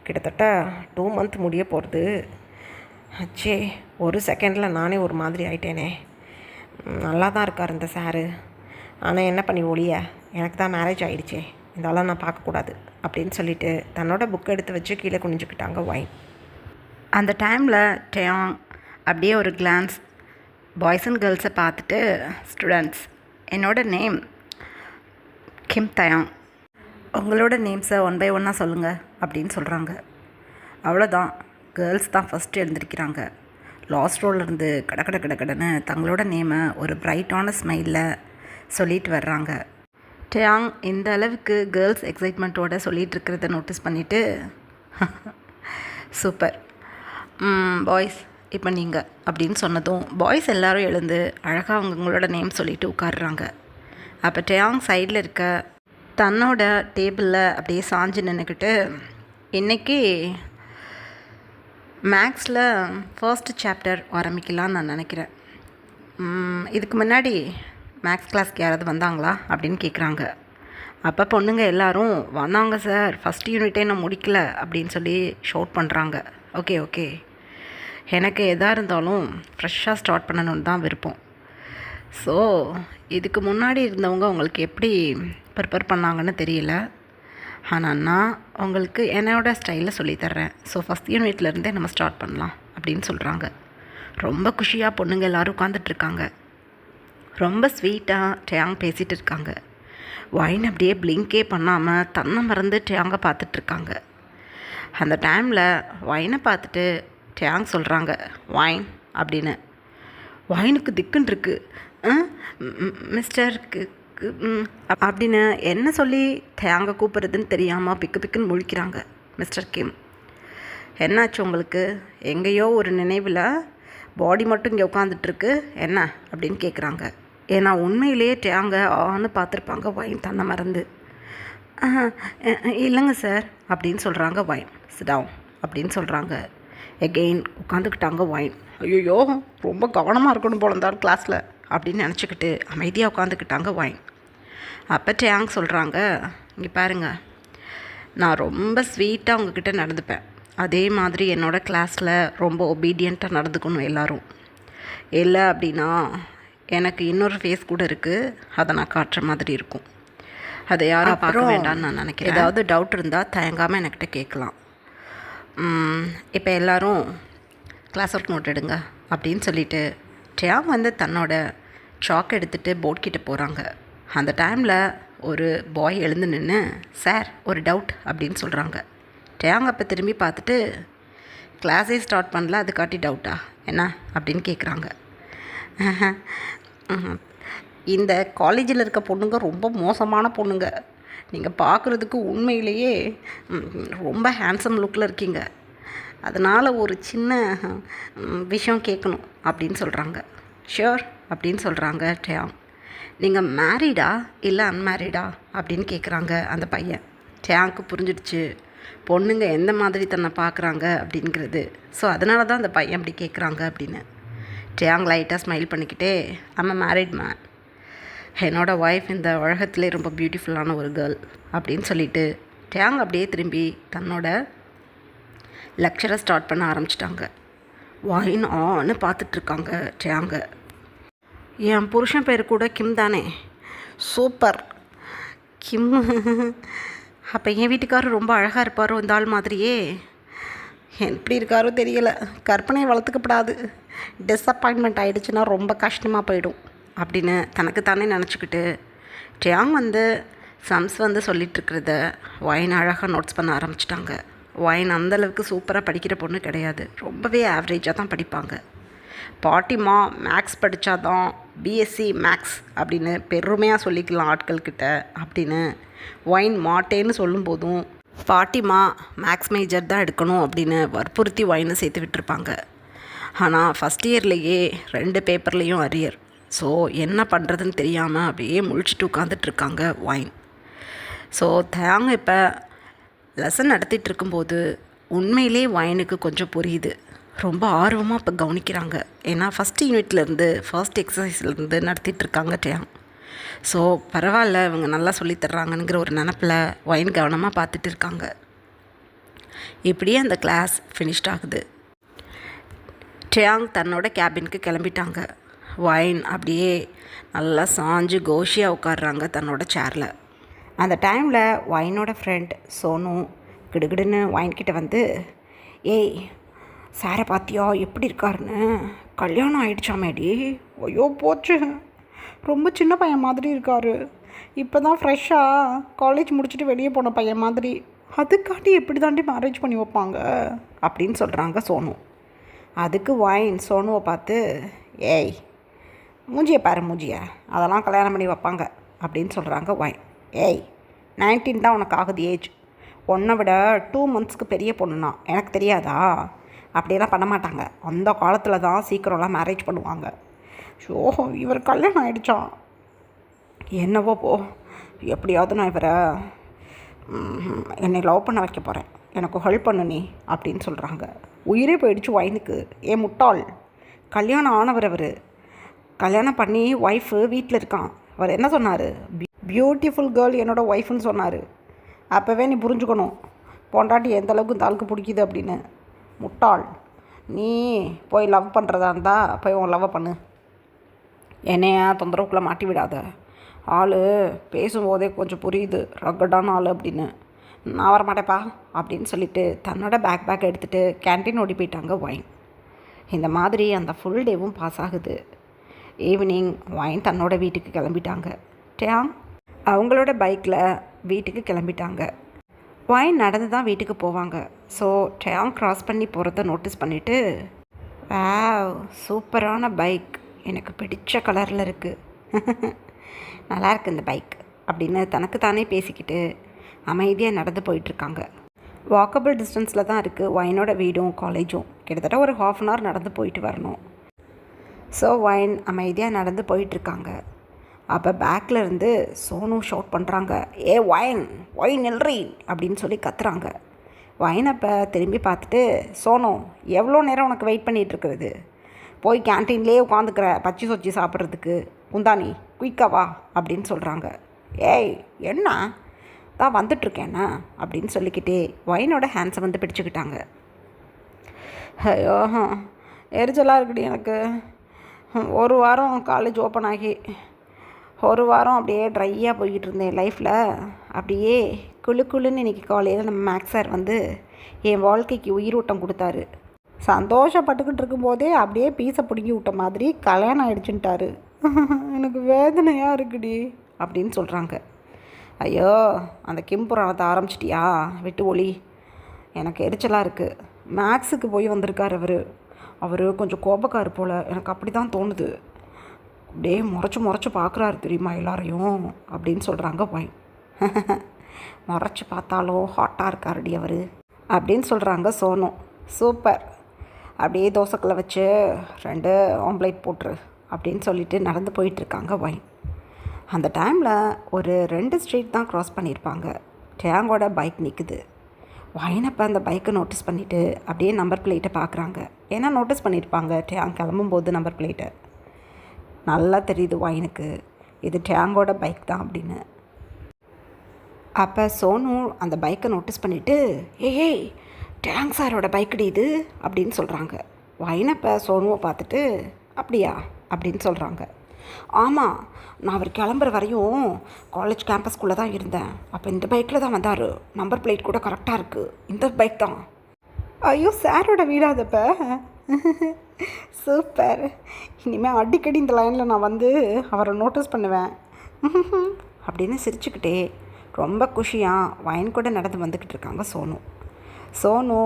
கிட்டத்தட்ட 2 மந்த் முடிய போகிறது. அச்சே, ஒரு செகண்டில் நானே ஒரு மாதிரி ஆயிட்டேனே. நல்லா தான் இருக்கார் இந்த சாரு, ஆனால் என்ன பண்ணி ஒழிய, எனக்கு தான் மேரேஜ் ஆகிடுச்சே, இதெல்லாம் நான் பார்க்கக்கூடாது அப்படின்னு சொல்லிட்டு தன்னோட புக்கை எடுத்து வச்சு கீழே குனிஞ்சுக்கிட்டாங்க வைன். அந்த டைமில் டயாங் அப்படியே ஒரு கிளான்ஸ் பாய்ஸ் அண்ட் கேர்ள்ஸை பார்த்துட்டு, ஸ்டூடெண்ட்ஸ், என்னோட நேம் கிம் டயாங், உங்களோட நேம்ஸை 1 by 1 சொல்லுங்கள் அப்படின்னு சொல்கிறாங்க. அவ்வளோதான், கேர்ள்ஸ் தான் ஃபஸ்ட்டு எழுந்திருக்கிறாங்க. லாஸ்ட் ரோலேருந்து கடன்னு தங்களோட நேமை ஒரு பிரைட்டான ஸ்மைலில் சொல்லிட்டு வர்றாங்க. டயாங் இந்த அளவுக்கு கேர்ள்ஸ் எக்ஸைட்மெண்ட்டோடு சொல்லிகிட்டு இருக்கிறத நோட்டீஸ் பண்ணிவிட்டு, சூப்பர் பாய்ஸ், இப்போ நீங்கள் அப்படின்னு சொன்னதும் பாய்ஸ் எல்லோரும் எழுந்து அழகாக அவங்களோட நேம் சொல்லிவிட்டு உட்காடுறாங்க. அப்போ டயாங் சைடில் இருக்க தன்னோட டேபிளில் அப்படியே சாஞ்சு நின்றுக்கிட்டு, இன்றைக்கி மேக்ஸில் ஃபர்ஸ்ட் சாப்டர் ஆரம்பிக்கலான்னு நான் நினைக்கிறேன். இதுக்கு முன்னாடி மேக்ஸ் கிளாஸ்க்கு யாராவது வந்தாங்களா அப்படின்னு கேட்குறாங்க. அப்போ பொண்ணுங்க எல்லோரும் வந்தாங்க சார், ஃபஸ்ட் யூனிட்டே நான் முடிக்கல அப்படின்னு சொல்லி ஷவுட் பண்ணுறாங்க. ஓகே ஓகே, எனக்கு எதாக இருந்தாலும் ஃப்ரெஷ்ஷாக ஸ்டார்ட் பண்ணணுன்னு தான் விருப்பம். ஸோ இதுக்கு முன்னாடி இருந்தவங்க உங்களுக்கு எப்படி ப்ரிப்பேர் பண்ணாங்கன்னு தெரியல, ஆனால் நான் உங்களுக்கு என்னோட ஸ்டைலில் சொல்லித்தர்றேன். ஸோ ஃபஸ்ட் யூனிட்லேருந்தே நம்ம ஸ்டார்ட் பண்ணலாம் அப்படின்னு சொல்கிறாங்க. ரொம்ப குஷியாக பொண்ணுங்க எல்லோரும் உட்காந்துட்ருக்காங்க. ரொம்ப ஸ்வீட்டாக டயாங் பேசிகிட்டு இருக்காங்க. வைன் அப்படியே பிளிங்கே பண்ணாமல் தன்னை மறந்து டயாங்கை பார்த்துட்ருக்காங்க. அந்த டைமில் வைனை பார்த்துட்டு டயாங் சொல்கிறாங்க, வைன் அப்படின்னு. வைனுக்கு திக்குன்னு இருக்குது. மிஸ்டருக்கு அப்படின்னு என்ன சொல்லி டயாங்கை கூப்பிட்றதுன்னு தெரியாமல் பிக்குன்னு முழிக்கிறாங்க. மிஸ்டர் கிம், என்னாச்சு உங்களுக்கு? எங்கேயோ ஒரு நினைவில் பாடி மட்டும் இங்கே உட்காந்துட்ருக்கு என்ன அப்படின்னு கேட்குறாங்க. ஏன்னா உண்மையிலேயே டயாங்க ஆன்னு பார்த்துருப்பாங்க வைன் தன்னை மறந்து. இல்லைங்க சார் அப்படின்னு சொல்கிறாங்க வைன். சிடாவும் அப்படின்னு சொல்கிறாங்க. எகெயின் உட்காந்துக்கிட்டாங்க வைன். ஐயோ ரொம்ப கவனமாக இருக்கணும் போல இருந்தாலும் கிளாஸில் அப்படின்னு நினச்சிக்கிட்டு அமைதியாக உட்காந்துக்கிட்டாங்க வைன். அப்போ டேங் சொல்கிறாங்க, இங்கே பாருங்கள், நான் ரொம்ப ஸ்வீட்டாக உங்ககிட்ட நடந்துப்பேன். அதே மாதிரி என்னோடய கிளாஸில் ரொம்ப ஒபீடியண்ட்டாக நடந்துக்கணும் எல்லோரும். இல்லை அப்படின்னா எனக்கு இன்னொரு ஃபேஸ் கூட இருக்குது, அதை நான் காட்டுற மாதிரி இருக்கும். அதை யாரும் பார்க்க வேண்டாம்னு நான் நினைக்கிறேன். ஏதாவது டவுட் இருந்தால் தயங்காமல் என்கிட்ட கேட்கலாம். இப்போ எல்லோரும் கிளாஸ் ஒர்க் நோட் எடுங்க அப்படின்னு சொல்லிவிட்டு டேங் வந்து தன்னோட சாக் எடுத்துகிட்டு போர்ட் கிட்ட போகிறாங்க. அந்த டைமில் ஒரு பாய் எழுந்து நின்று, சார் ஒரு டவுட் அப்படின்னு சொல்கிறாங்க. டேங் அப்போ திரும்பி பார்த்துட்டு, கிளாஸே ஸ்டார்ட் பண்ணல அதுக்காட்டி டவுட்டா என்ன அப்படின்னு கேட்குறாங்க. இந்த காலேஜில் இருக்க பொண்ணுங்க ரொம்ப மோசமான பொண்ணுங்க. நீங்கள் பார்க்குறதுக்கு உண்மையிலேயே ரொம்ப ஹேண்ட்ஸம் லுக்கில் இருக்கீங்க. அதனால் ஒரு சின்ன விஷயம் கேட்கணும் அப்படின்னு சொல்கிறாங்க. ஷியோர் அப்படின்னு சொல்கிறாங்க டேங். நீங்கள் மேரீடா இல்லை அன்மேரீடா அப்படின்னு கேட்குறாங்க அந்த பையன். டேங்க்கு புரிஞ்சிடுச்சு பொண்ணுங்க எந்த மாதிரி தன்னை பார்க்குறாங்க அப்படிங்கிறது. ஸோ அதனால தான் அந்த பையன் அப்படி கேட்குறாங்க அப்படின்னு. டேங் லைட்டாக ஸ்மைல் பண்ணிக்கிட்டே, ஐம் அ மேரிட் மேன், என்னோடய ஒய்ஃப் இந்த உலகத்திலே ரொம்ப பியூட்டிஃபுல்லான ஒரு கேர்ள் அப்படின்னு சொல்லிவிட்டு டேங் அப்படியே திரும்பி தன்னோட லெக்சரை ஸ்டார்ட் பண்ண ஆரம்பிச்சிட்டாங்க. வைன் ஆன்னு பார்த்துட்ருக்காங்க டேங்க. என் புருஷன் பேர் கூட கிம் தானே, சூப்பர் கிம். அப்போ என் வீட்டுக்காரர் ரொம்ப அழகாக இருப்பாரோ இந்த ஆள் மாதிரியே. எப்படி இருக்காரோ தெரியலை, கற்பனையை வளர்த்துக்கப்படாது. டிஸப்பாயின்மெண்ட் ஆகிடுச்சுன்னா ரொம்ப கஷ்டமாக போயிடும் அப்படின்னு தனக்கு தானே நினச்சிக்கிட்டு டேங் வந்து சம்ஸ் வந்து சொல்லிகிட்ருக்கிறத வைன் அழகாக நோட்ஸ் பண்ண ஆரம்பிச்சிட்டாங்க. வைன் அந்தளவுக்கு சூப்பராக படிக்கிற பொண்ணு கிடையாது, ரொம்பவே ஆவரேஜாக தான் படிப்பாங்க. பாட்டிமா மேக்ஸ் படித்தாதான் பிஎஸ்சி மேக்ஸ் அப்படின்னு பெருமையாக சொல்லிக்கலாம் ஆட்கள்கிட்ட அப்படின்னு வைன் மாட்டேன்னு சொல்லும்போதும் பாட்டிமா மேக்ஸ் மேஜர் தான் எடுக்கணும் அப்படின்னு வற்புறுத்தி வைனை சேர்த்து விட்டுருப்பாங்க. ஆனால் ஃபஸ்ட் இயர்லேயே 2 பேப்பர்லேயும் அரியர். ஸோ என்ன பண்ணுறதுன்னு தெரியாமல் அப்படியே முழிச்சிட்டு உட்காந்துட்ருக்காங்க வைன். ஸோ தேங்க இப்போ லெசன் நடத்திட்டு இருக்கும்போது உண்மையிலே வைனுக்கு கொஞ்சம் புரியுது. ரொம்ப ஆர்வமாக இப்போ கவனிக்கிறாங்க. ஏன்னா ஃபஸ்ட் யூனிட்லேருந்து ஃபர்ஸ்ட் எக்ஸசைஸ்லேருந்து நடத்திட்டுருக்காங்க டேங். ஸோ பரவாயில்ல இவங்க நல்லா சொல்லித்தர்றாங்கங்கிற ஒரு நினப்பில் வைன் கவனமாக பார்த்துட்டு இருக்காங்க. இப்படியே அந்த கிளாஸ் ஃபினிஷ்ட் ஆகுது. டேங் தன்னோட கேபினுக்கு கிளம்பிட்டாங்க. வைன் அப்படியே நல்லா சாஞ்சு கோஷியாக உட்காடுறாங்க தன்னோட சேரில். அந்த டைமில் வைனோட ஃப்ரெண்ட் சோனு கிடுகிடுன்னு வைன்கிட்ட வந்து, ஏய் சாரை பார்த்தியா எப்படி இருக்காருன்னு, கல்யாணம் ஆகிடுச்சாமேடி. ஐயோ போச்சு, ரொம்ப சின்ன பையன் மாதிரி இருக்கார். இப்போ தான் ஃப்ரெஷ்ஷாக காலேஜ் முடிச்சுட்டு வெளியே போன பையன் மாதிரி. அதுக்காண்டி எப்படி தாண்டி மேரேஜ் பண்ணி வைப்பாங்க அப்படின்னு சொல்கிறாங்க சோனு. அதுக்கு வைன் சோனுவை பார்த்து, ஏய் மூஞ்சியை பாரு மூஞ்சியை, அதெல்லாம் கல்யாணம் பண்ணி வைப்பாங்க அப்படின்னு சொல்கிறாங்க வைன். ஏய் 19 தான் உனக்கு ஆகுது ஏஜ், உன்னை விட 2 monthsக்கு பெரிய பொண்ணுனா எனக்கு தெரியாதா? அப்படியெல்லாம் பண்ண மாட்டாங்க, அந்த காலத்தில் தான் சீக்கிரம்லாம் மேரேஜ் பண்ணுவாங்க. ஷோ இவர் கல்யாணம் ஆகிடுச்சான், என்னவோ போ, எப்படியாவது நான் இவரை என்னை லவ் பண்ண வைக்க போகிறேன், எனக்கு ஹெல்ப் பண்ணு நீ அப்படின்னு சொல்கிறாங்க. உயிரே போயிடுச்சு வைனுக்கு. ஏன் முட்டாள், கல்யாணம் ஆனவர் அவர், கல்யாணம் பண்ணி ஒய்ஃபு வீட்டில் இருக்கான். அவர் என்ன சொன்னார், பியூட்டிஃபுல் கேர்ள் என்னோடய ஒய்ஃப்னு சொன்னார். அப்போவே நீ புரிஞ்சுக்கணும் பொண்டாட்டி எந்த அளவுக்கு இந்த ஆளுக்கு பிடிக்குது அப்படின்னு. முட்டாள், நீ போய் லவ் பண்ணுறதா இருந்தால் போய் உன் லவ்வை பண்ணு, என்னையா தொந்தரவுக்குள்ளே மாட்டி விடாத. ஆள் பேசும்போதே கொஞ்சம் புரியுது ரகடான ஆள் அப்படின்னு. நான் வரமாட்டேப்பா அப்படின்னு சொல்லிவிட்டு தன்னோட பேக் எடுத்துகிட்டு கேன்டீன் ஓடி போயிட்டாங்க வைன். இந்த மாதிரி அந்த ஃபுல் டேவும் பாஸ் ஆகுது. ஈவினிங் வைன் தன்னோட வீட்டுக்கு கிளம்பிட்டாங்க. டேங் அவங்களோட பைக்கில் வீட்டுக்கு கிளம்பிட்டாங்க. வைன் நடந்து தான் வீட்டுக்கு போவாங்க. ஸோ டேங் க்ராஸ் பண்ணி போகிறத நோட்டீஸ் பண்ணிவிட்டு, வாவ் சூப்பரான பைக், எனக்கு பிடிச்ச கலரில் இருக்குது, நல்லாயிருக்கு இந்த பைக் அப்படின்னு தனக்கு தானே பேசிக்கிட்டு அமைதியாக நடந்து போயிட்டுருக்காங்க. வாக்கபிள் டிஸ்டன்ஸில் தான் இருக்குது வைனோட வீடும் காலேஜும். கிட்டத்தட்ட ஒரு 1/2 hour நடந்து போயிட்டு வரணும். ஸோ வைன் அமைதியாக நடந்து போயிட்டுருக்காங்க. அப்போ பேக்கில் இருந்து சோனு ஷவுட் பண்ணுறாங்க, ஏ ஒயின் ஒயின் நில்றி அப்படின்னு சொல்லி கத்துறாங்க. ஒயின் அப்போ திரும்பி பார்த்துட்டு, சோனு எவ்வளோ நேரம் உனக்கு வெயிட் பண்ணிகிட்ருக்கிறது, போய் கேன்டீன்லேயே உட்காந்துக்கிற பச்சி சொச்சி சாப்பிட்றதுக்கு, குந்தானி குயிக்காக வா அப்படின்னு சொல்கிறாங்க. ஏய் என்ன தான் வந்துட்டுருக்கேண்ணா அப்படின்னு சொல்லிக்கிட்டே ஒயினோட ஹேண்ட்ஸை வந்து பிடிச்சிக்கிட்டாங்க. ஐயோ எரிச்சலாக இருக்குடி எனக்கு. ஒரு வாரம் காலேஜ் ஓப்பன் ஆகி ஒரு வாரம் அப்படியே ட்ரையாக போய்கிட்டு இருந்தேன் லைஃப்பில். அப்படியே குழுன்னு இன்றைக்கி காலையில் நம்ம மேக்ஸ் சார் வந்து என் வாழ்க்கைக்கு உயிரோட்டம் கொடுத்தாரு. சந்தோஷப்பட்டுக்கிட்டு இருக்கும்போதே அப்படியே பீஸை பிடுங்கி விட்ட மாதிரி கல்யாணம் ஆகிடுச்சுன்ட்டாரு. எனக்கு வேதனையாக இருக்குடி அப்படின்னு சொல்கிறாங்க. ஐயோ அந்த கிம் புராணத்தை ஆரம்பிச்சிட்டியா, விட்டு ஒளி. எனக்கு எரிச்சலாக இருக்குது. மேக்ஸுக்கு போய் வந்திருக்கார் அவர் கொஞ்சம் கோபக்கார் போல், எனக்கு அப்படி தான் தோணுது. அப்படியே முறைச்சி பார்க்குறாரு தெரியுமா எல்லாரையும் அப்படின்னு சொல்கிறாங்க ஒயின். முறைச்சி பார்த்தாலும் ஹாட்டாக இருக்காருடி அவர் அப்படின்னு சொல்கிறாங்க சோனு. சூப்பர், அப்படியே தோசைக்கல்லை வச்சு 2 ஆம்லேட் போட்டுரு அப்படின்னு சொல்லிட்டு நடந்து போயிட்டுருக்காங்க ஒயின். அந்த டைமில் ஒரு 2 ஸ்ட்ரீட் தான் க்ராஸ் பண்ணியிருப்பாங்க. டேங்கோட பைக் நிற்குது. ஒயினப்போ அந்த பைக்கை நோட்டீஸ் பண்ணிவிட்டு அப்படியே நம்பர் பிளேட்டை பார்க்குறாங்க. ஏன்னா நோட்டீஸ் பண்ணியிருப்பாங்க டேங் கிளம்பும்போது நம்பர் பிளேட்டை. நல்லா தெரியுது ஒயினுக்கு இது டேங்கோட பைக் தான் அப்படின்னு. அப்போ சோனு அந்த பைக்கை நோட்டீஸ் பண்ணிவிட்டு, ஏய் டேங் சாரோட பைக்கடி இது அப்படின்னு சொல்கிறாங்க. ஒயினப்போ சோனுவை பார்த்துட்டு, அப்படியா அப்படின்னு சொல்கிறாங்க. ஆமாம், நான் அவர் கிளம்புற வரையும் காலேஜ் கேம்பஸ்குள்ளே தான் இருந்தேன். அப்போ இந்த பைக்கில் தான் வந்தார். நம்பர் பிளேட் கூட கரெக்டாக இருக்குது. இந்த பைக் தான். ஐயோ சாரோட வீடாதப்போ. சூப்பர், இனிமேல் அடிக்கடி இந்த லைனில் நான் வந்து அவரை நோட்டீஸ் பண்ணுவேன் அப்படின்னு சிரிச்சுக்கிட்டே ரொம்ப குஷியாக ஒயின் கூட நடந்து வந்துக்கிட்டு இருக்காங்க சோனு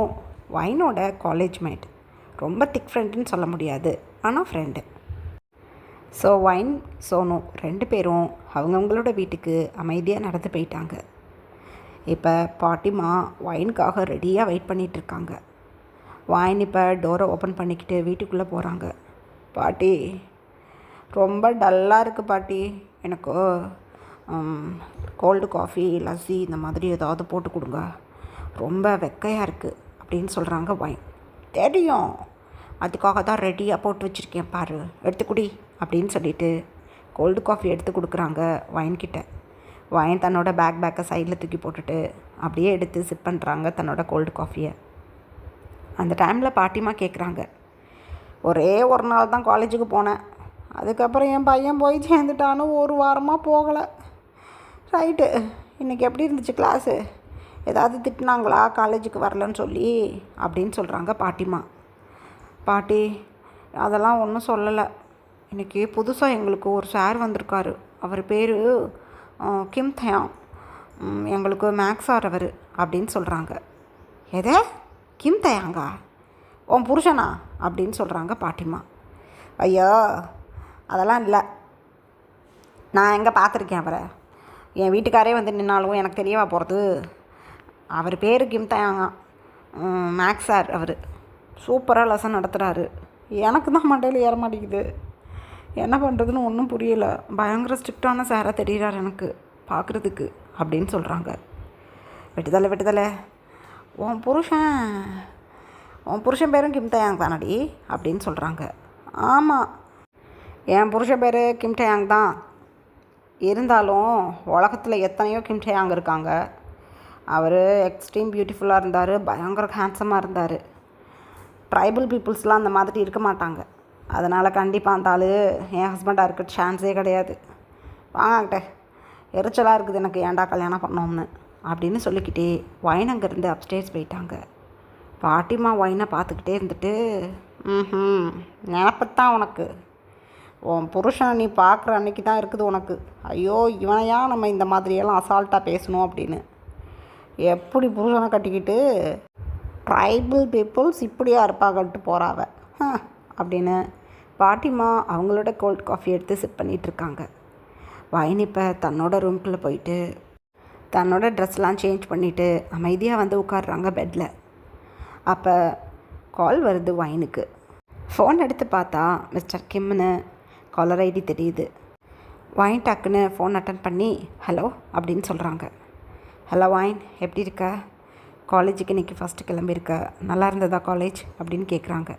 ஒயினோட காலேஜ் மேட். ரொம்ப திக் ஃப்ரெண்டுன்னு சொல்ல முடியாது, ஆனால் ஃப்ரெண்டு. ஸோ ஒயின் சோனு 2 பேரும் அவங்கவுங்களோட வீட்டுக்கு அமைதியாக நடந்து போயிட்டாங்க. இப்போ பாட்டிமா ஒயினுக்காக ரெடியாக வெயிட் பண்ணிகிட்ருக்காங்க. ஒயின் இப்போ டோரை ஓப்பன் பண்ணிக்கிட்டு வீட்டுக்குள்ளே போகிறாங்க. பாட்டி ரொம்ப டல்லாக இருக்குது பாட்டி, எனக்கு கோல்டு காஃபி லஸ்ஸி இந்த மாதிரி ஏதாவது போட்டு கொடுங்க, ரொம்ப வெக்கையாக இருக்குது அப்படின்னு சொல்கிறாங்க ஒயின். தெரியும், அதுக்காக தான் ரெடியாக போட்டு வச்சுருக்கேன் பாரு, எடுத்துக்குடி அப்படின்னு சொல்லிவிட்டு கோல்டு காஃபி எடுத்து கொடுக்குறாங்க ஒயின்கிட்ட. ஒயின் தன்னோட பேக்கை சைடில் தூக்கி போட்டுட்டு அப்படியே எடுத்து சிப் பண்ணுறாங்க தன்னோட கோல்டு காஃபியை. அந்த டைமில் பாட்டிமா கேட்குறாங்க, ஒரே ஒரு நாள் தான் காலேஜுக்கு போனேன், அதுக்கப்புறம் என் பையன் போய் சேர்ந்துட்டான்னு ஒரு வாரமாக போகலை. ரைட்டு, இன்றைக்கி எப்படி இருந்துச்சு கிளாஸு, ஏதாவது திட்டினாங்களா காலேஜுக்கு வரலன்னு சொல்லி அப்படின்னு சொல்கிறாங்க பாட்டிமா. பாட்டி அதெல்லாம் ஒன்றும் சொல்லலை. இன்றைக்கி புதுசாக எங்களுக்கு ஒரு சார் வந்திருக்காரு. அவர் பேர் கிம் தயாங். எங்களுக்கு மேக்ஸ் சார் அவர் அப்படின்னு சொல்கிறாங்க. எதே கிம் தயாங்கா, உன் புருஷனா அப்படின்னு சொல்கிறாங்க பாட்டிமா. ஐயோ அதெல்லாம் இல்லை, நான் எங்கே பார்த்துருக்கேன் அவரை, என் வீட்டுக்காரே வந்து நின்னாலும் எனக்கு தெரியவா போகிறது. அவர் பேர் கிம் தயாங்கா, மேக்ஸ் சார். அவர் சூப்பராக லெசன் நடத்துகிறாரு. எனக்கு தான் மண்டையில் ஏற மாட்டேங்குது, என்ன பண்ணுறதுன்னு ஒன்றும் புரியலை. பயங்கர ஸ்ட்ரிக்டான சாராக தெரிகிறார் எனக்கு பார்க்குறதுக்கு அப்படின்னு சொல்கிறாங்க. விட்டுதலை, உன் புருஷன் பேரும் கிம் தயாங் தானடி அப்படின்னு சொல்கிறாங்க. ஆமாம், என் புருஷன் பேர் கிம் தயாங் தான், இருந்தாலும் உலகத்தில் எத்தனையோ கிம் தயாங் இருக்காங்க. அவர் எக்ஸ்ட்ரீம் பியூட்டிஃபுல்லாக இருந்தார், பயங்கர ஹேண்ட்ஸமாக இருந்தார். ட்ரைபல் பீப்புள்ஸ்லாம் அந்த மாதிரி இருக்க மாட்டாங்க. அதனால் கண்டிப்பாக அந்த ஆள் என் ஹஸ்பண்டாக இருக்க சான்ஸே கிடையாது. வாங்கிட்ட எரிச்சலாக இருக்குது எனக்கு, ஏன்டா கல்யாணம் பண்ணோம்னு அப்படின்னு சொல்லிக்கிட்டே ஒயின் அங்கேருந்து அப்ஸ்டேர்ஸ் போயிட்டாங்க. பாட்டிமா ஒயினை பார்த்துக்கிட்டே இருந்துட்டு, நினப்பத்தான் உனக்கு, உன் புருஷனை நீ பார்க்குற அன்றைக்கி தான் இருக்குது உனக்கு. ஐயோ இவனையா நம்ம இந்த மாதிரியெல்லாம் அசால்ட்டாக பேசணும் அப்படின்னு. எப்படி புருஷனை கட்டிக்கிட்டு ட்ரைபல் பீப்புள்ஸ் இப்படியா இருப்பாங்கன்ட்டு போகிறாவ அப்படின்னு பாட்டிமா அவங்களோட கோல்ட் காஃபி எடுத்து சிப் பண்ணிகிட்ருக்காங்க. ஒயின் இப்போ தன்னோட ரூம்குள்ளே போயிட்டு தன்னோட ட்ரெஸ்லாம் சேஞ்ச் பண்ணிவிட்டு அமைதியாக வந்து உட்காடுறாங்க பெட்டில். அப்போ கால் வருது ஒயினுக்கு. ஃபோன் எடுத்து பார்த்தா மிஸ்டர் கிம்னு காலர் ஐடி தெரியுது. வைன் டக்குன்னு ஃபோன் அட்டன் பண்ணி ஹலோ அப்படின்னு சொல்கிறாங்க. ஹலோ வைன், எப்படி இருக்க? காலேஜுக்கு இன்றைக்கி ஃபஸ்ட்டு கிளம்பியிருக்க, நல்லா இருந்ததா காலேஜ் அப்படின்னு கேட்குறாங்க.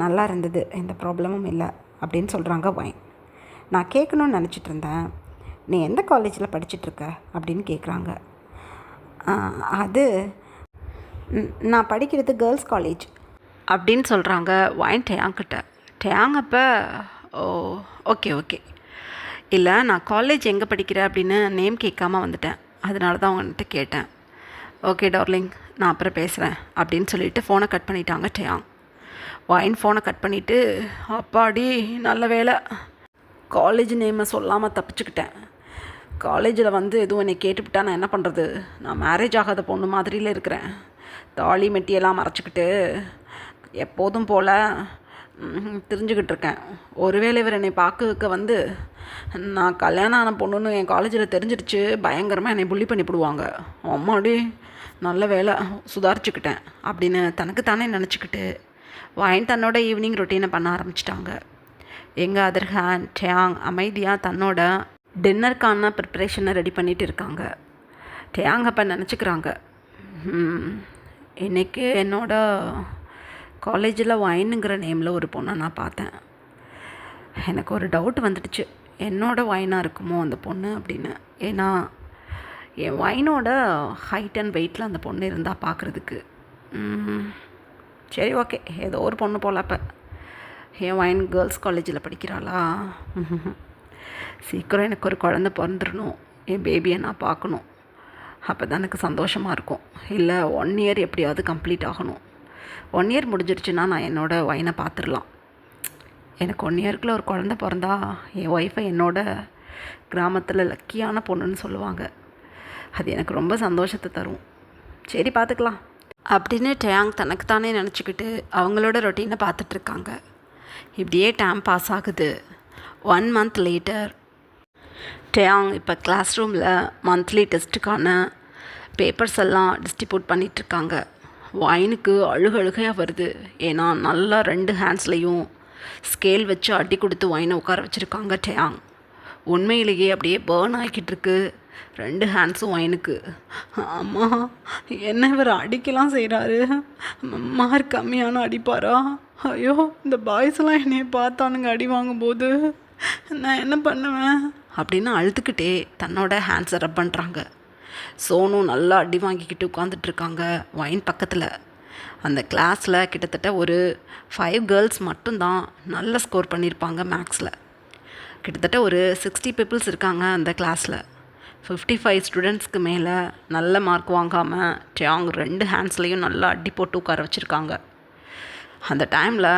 நல்லா இருந்தது, எந்த ப்ராப்ளமும் இல்லை அப்படின்னு சொல்கிறாங்க வைன். நான் கேட்கணுன்னு நினச்சிட்டு இருந்தேன், நீ எந்த காலேஜில் படிச்சிட்ருக்க அப்படின்னு கேட்குறாங்க. அது நான் படிக்கிறது கேர்ள்ஸ் காலேஜ் அப்படின்னு சொல்கிறாங்க வைன் டேயாங்கிட்ட. டேயாங் அப்போ ஓ ஓகே ஓகே, இல்லை நான் காலேஜ் எங்கே படிக்கிறேன் அப்படின்னு நேம் கேட்காம வந்துட்டேன், அதனால தான் அவங்கள்ட்ட கேட்டேன். ஓகே டார்லிங், நான் அப்புறம் பேசுகிறேன் அப்படின்னு சொல்லிவிட்டு ஃபோனை கட் பண்ணிட்டாங்க டேயாங். வைன் ஃபோனை கட் பண்ணிவிட்டு, அப்பாடி நல்ல வேலை, காலேஜ் நேமை சொல்லாமல் தப்பிச்சுக்கிட்டேன். காலேஜில் எதுவும் என்னை கேட்டுவிட்டா நான் என்ன பண்ணுறது? நான் மேரேஜ் ஆகாத பொண்ணு மாதிரியில் இருக்கிறேன். தாலி மெட்டியெல்லாம் மறைச்சிக்கிட்டு எப்போதும் போல் தெரிஞ்சுக்கிட்டு இருக்கேன். ஒருவேளை இவர் என்னை பார்க்க நான் கல்யாணம் ஆன பொண்ணுன்னு என் காலேஜில் தெரிஞ்சிடுச்சு, பயங்கரமாக என்னை புள்ளி பண்ணிவிடுவாங்க. அம்மாடி நல்ல வேலை சுதாரிச்சுக்கிட்டேன் அப்படின்னு தனக்கு தானே நினச்சிக்கிட்டு வைன் தன்னோட ஈவினிங் ரொட்டீனை பண்ண ஆரம்பிச்சிட்டாங்க. எங்கள் அதர் ஹேண்ட் டேயாங் அமைதியாக தன்னோட டின்னருக்கான ப்ரிப்ரேஷனை ரெடி பண்ணிகிட்டு இருக்காங்க. டேயாங் அப்போ நினச்சிக்கிறாங்க, இன்றைக்கி என்னோட காலேஜில் வைனுங்கிற நேமில் ஒரு பொண்ணை நான் பார்த்தேன். எனக்கு ஒரு டவுட் வந்துடுச்சு, என்னோட வைனாக இருக்குமோ அந்த பொண்ணு அப்படின்னு. ஏன்னா என் வைனோட ஹைட் அண்ட் வெயிட்டில் அந்த பொண்ணு இருந்தால் பார்க்குறதுக்கு. சரி ஓகே, ஏதோ ஒரு பொண்ணு போல். அப்போ என் வைன் கேர்ள்ஸ் காலேஜில் படிக்கிறாளா? சீக்கிரம் எனக்கு ஒரு குழந்தை பிறந்துடணும், என் பேபியை நான் பார்க்கணும், அப்போ தான் எனக்கு சந்தோஷமாக இருக்கும். இல்லை 1 இயர் எப்படியாவது கம்ப்ளீட் ஆகணும். 1 இயர் முடிஞ்சிருச்சுன்னா நான் என்னோடய வைனை பார்த்துடலாம். எனக்கு 1 இயருக்குள்ளே ஒரு குழந்தை பிறந்தா என் ஒய்ஃபை என்னோட கிராமத்தில் லக்கியான பொண்ணுன்னு சொல்லுவாங்க. அது எனக்கு ரொம்ப சந்தோஷத்தை தரும். சரி பார்த்துக்கலாம் அப்படின்னு டேயாங் தனக்கு தானே நினச்சிக்கிட்டு அவங்களோட ரொட்டீனை பார்த்துட்ருக்காங்க. இப்படியே டைம் பாஸ் ஆகுது. 1 மந்த் லேட்டர் டேயாங் இப்போ கிளாஸ் ரூமில் மந்த்லி டெஸ்ட்டுக்கான பேப்பர்ஸ் எல்லாம் டிஸ்ட்ரிபியூட் பண்ணிகிட்ருக்காங்க. வைனுக்கு அழுகையாக வருது. ஏன்னா நல்லா 2 ஹேண்ட்ஸ்லேயும் ஸ்கேல் வச்சு அடி கொடுத்து வைனை உட்கார வச்சுருக்காங்க டேயாங். உண்மையிலேயே அப்படியே பேர்ன் ஆகிக்கிட்டு இருக்கு 2 ஹேண்ட்ஸும் வைனுக்கு. அம்மா, என்ன இவர் அடிக்கலாம் செய்கிறாரு, மார்க் கம்மியான அடிப்பாரா? ஐயோ, இந்த பாய்ஸ்லாம் என்னைய பார்த்தானுங்க அடி வாங்கும்போது நான் என்ன பண்ணுவேன் அப்படின்னு அழுதுகிட்டே தன்னோட ஹேண்ட்ஸை ரப் பண்ணுறாங்க. சோனும் நல்லா அடி வாங்கிக்கிட்டு உட்காந்துட்ருக்காங்க வைன் பக்கத்தில். அந்த கிளாஸில் கிட்டத்தட்ட ஒரு 5 கேர்ள்ஸ் மட்டும்தான் நல்ல ஸ்கோர் பண்ணியிருப்பாங்க மேக்ஸில். கிட்டத்தட்ட ஒரு 60 பீப்புள்ஸ் இருக்காங்க அந்த கிளாஸில். 55 ஸ்டூடெண்ட்ஸ்க்கு மேலே நல்ல மார்க் வாங்காமல் டேயாங் 2 ஹேண்ட்ஸ்லேயும் நல்லா அடி போட்டு உட்கார வச்சுருக்காங்க. அந்த டைமில்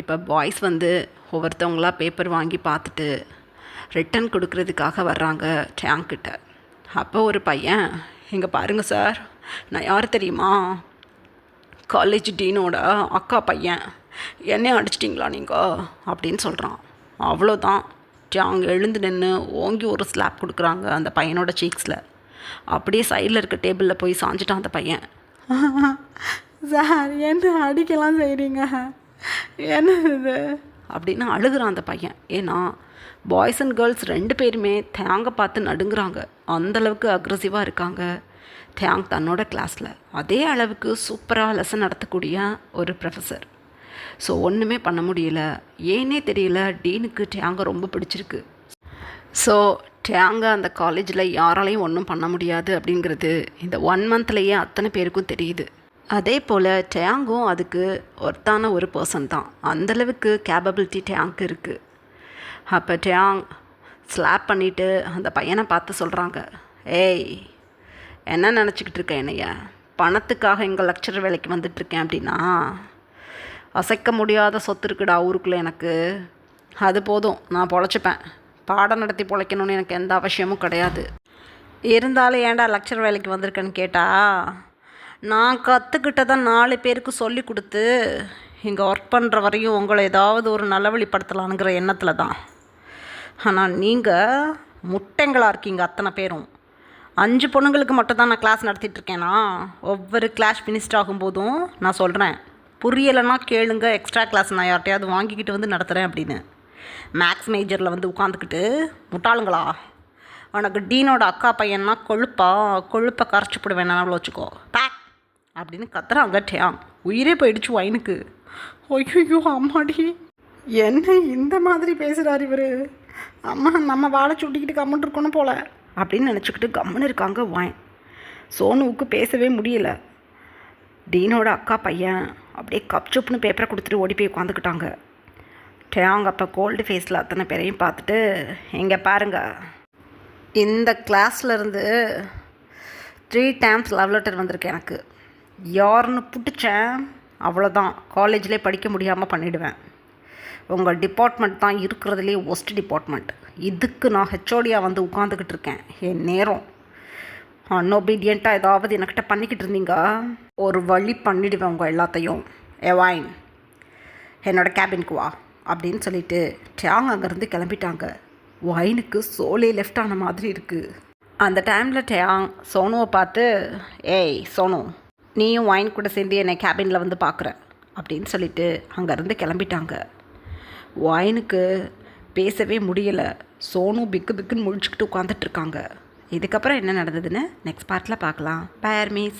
இப்போ பாய்ஸ் ஒவ்வொருத்தவங்களா பேப்பர் வாங்கி பார்த்துட்டு ரிட்டன் கொடுக்கறதுக்காக வர்றாங்க டேயாங்கிட்ட. அப்போ ஒரு பையன், இங்கே பாருங்கள் சார், நான் யார் தெரியுமா? காலேஜ் டீனோட அக்கா பையன். என்னையும் அடிச்சிட்டிங்களா நீங்கள் அப்படின்னு சொல்கிறான். அவ்வளோதான், டேயாங் எழுந்து நின்று ஓங்கி ஒரு ஸ்லாப் கொடுக்குறாங்க அந்த பையனோட சீக்ஸில். அப்படியே சைடில் இருக்க டேபிளில் போய் சாஞ்சிட்டான் அந்த பையன். சார், என்ன அடிக்கலாம் செய்கிறீங்க, என்ன இது அப்படின்னு அழுகிறான் அந்த பையன். ஏன்னா பாய்ஸ் அண்ட் கேர்ள்ஸ் 2 பேருமே டேயாங்கை பார்த்து நடுங்குறாங்க. அந்தளவுக்கு அக்ரெசிவாக இருக்காங்க டேயாங் தன்னோட கிளாஸில். அதே அளவுக்கு சூப்பராக லெசன் நடத்தக்கூடிய ஒரு ப்ரொஃபஸர். ஸோ ஒன்றுமே பண்ண முடியல, ஏன்னே தெரியல, டீனுக்கு டேயாங்கை ரொம்ப பிடிச்சிருக்கு. ஸோ டேயாங்கை அந்த காலேஜில் யாராலையும் ஒன்றும் பண்ண முடியாது அப்படிங்கிறது இந்த 1 மந்த்லேயே அத்தனை பேருக்கும் தெரியுது. அதே போல் டேயாங்கும் அதுக்கு ஒர்த்தான ஒரு பர்சன் தான். அந்தளவுக்கு கேப்பபிலிட்டி டேயாங்க்கு இருக்குது. அப்போ டேயாங் ஸ்லாப் பண்ணிவிட்டு அந்த பையனை பார்த்து சொல்கிறாங்க, ஏய், என்ன நினச்சிக்கிட்டு இருக்கேன் என்னைய? பணத்துக்காக எங்கள் லெக்சரர் வேலைக்கு வந்துட்டுருக்கேன் அப்படின்னா? அசைக்க முடியாத சொத்து இருக்குடா ஊருக்குள்ளே எனக்கு, அது போதும், நான் பொழைச்சிப்பேன். பாடம் நடத்தி பொழைக்கணும்னு எனக்கு எந்த அவசியமும் கிடையாது. இருந்தாலும் ஏன்டா லெக்சர் வேலைக்கு வந்திருக்கேன்னு கேட்டால், நான் கற்றுக்கிட்டதை 4 பேருக்கு சொல்லி கொடுத்து இங்கே ஒர்க் பண்ணுற வரையும் உங்களை ஏதாவது ஒரு நலவழிப்படுத்தலானுங்கிற எண்ணத்தில் தான். ஆனால் நீங்கள் முட்டைங்களாக இருக்கீங்க அத்தனை பேரும். 5 பொண்ணுங்களுக்கு மட்டும் தான் நான் கிளாஸ் நடத்திட்டுருக்கேனா? ஒவ்வொரு கிளாஸ் ஃபினிஷ்ட் ஆகும்போதும் நான் சொல்கிறேன், புரியலைன்னா கேளுங்க, எக்ஸ்ட்ரா கிளாஸ் நான் யார்ட்டையாவது வாங்கிக்கிட்டு நடத்துகிறேன் அப்படின்னு. மேக்ஸ் மேஜரில் வந்து உட்காந்துக்கிட்டு முட்டாளுங்களா, உனக்கு டீனோட அக்கா பையன்னா கொழுப்பை கரைச்சி போடுவேன் வேணாலும் வச்சுக்கோ பேக் அப்படின்னு கத்துறாங்க டேங். உயிரே போயிடுச்சு வைனுக்கு. ஐயோ அம்மாடி, என்ன இந்த மாதிரி பேசுகிறார் இவர், அம்மா நம்ம வாழை சுட்டிக்கிட்டு கம்முன்னு இருக்கணும் போல அப்படின்னு நினச்சிக்கிட்டு கம்முன்னு இருக்காங்க வைன். சோனுவுக்கு பேசவே முடியல. டீனோட அக்கா பையன் அப்படியே கப்சுப்புன்னு பேப்பரை கொடுத்துட்டு ஓடி போய் உட்காந்துக்கிட்டாங்க. டேங் அப்போ கோல்டு ஃபேஸில் அத்தனை பேரையும் பார்த்துட்டு, இங்கே பாருங்க, இந்த கிளாஸ்லேருந்து 3 times லவ் லெட்டர் வந்திருக்கு எனக்கு. யாருன்னு பிடிச்சேன் அவ்வளோதான், காலேஜ்லேயே படிக்க முடியாமல் பண்ணிவிடுவேன். உங்கள் டிபார்ட்மெண்ட் தான் இருக்கிறதுலே ஒஸ்ட் டிபார்ட்மெண்ட். இதுக்கு நான் ஹெச்ஓடியாக வந்து உட்காந்துக்கிட்டு இருக்கேன். என் நேரம் அன்ஒபீடியண்ட்டாக ஏதாவது என்கிட்ட பண்ணிக்கிட்டு இருந்தீங்க, ஒரு வழி பண்ணிவிடுவேன் உங்கள் எல்லாத்தையும். வைன், என்னோடய கேபினுக்கு வா அப்படின்னு சொல்லிட்டு டேங் அங்கேருந்து கிளம்பிட்டாங்க. வைனுக்கு சோலே லெஃப்ட் ஆன மாதிரி இருக்குது. அந்த டைமில் டேங் சோனுவை பார்த்து, ஏய் சோனு, நீயும் வைன் கூட சேர்ந்து என்னை கேபினில் வந்து பார்க்குற அப்படின்னு சொல்லிட்டு அங்கேருந்து கிளம்பிட்டாங்க. வைனுக்கு பேசவே முடியலை. சோனு பிக்கு பிக்குன்னு முழிச்சுக்கிட்டு உட்காந்துட்ருக்காங்க. இதுக்கப்புறம் என்ன நடந்ததுன்னு நெக்ஸ்ட் பார்ட்டில் பார்க்கலாம். Bye armies.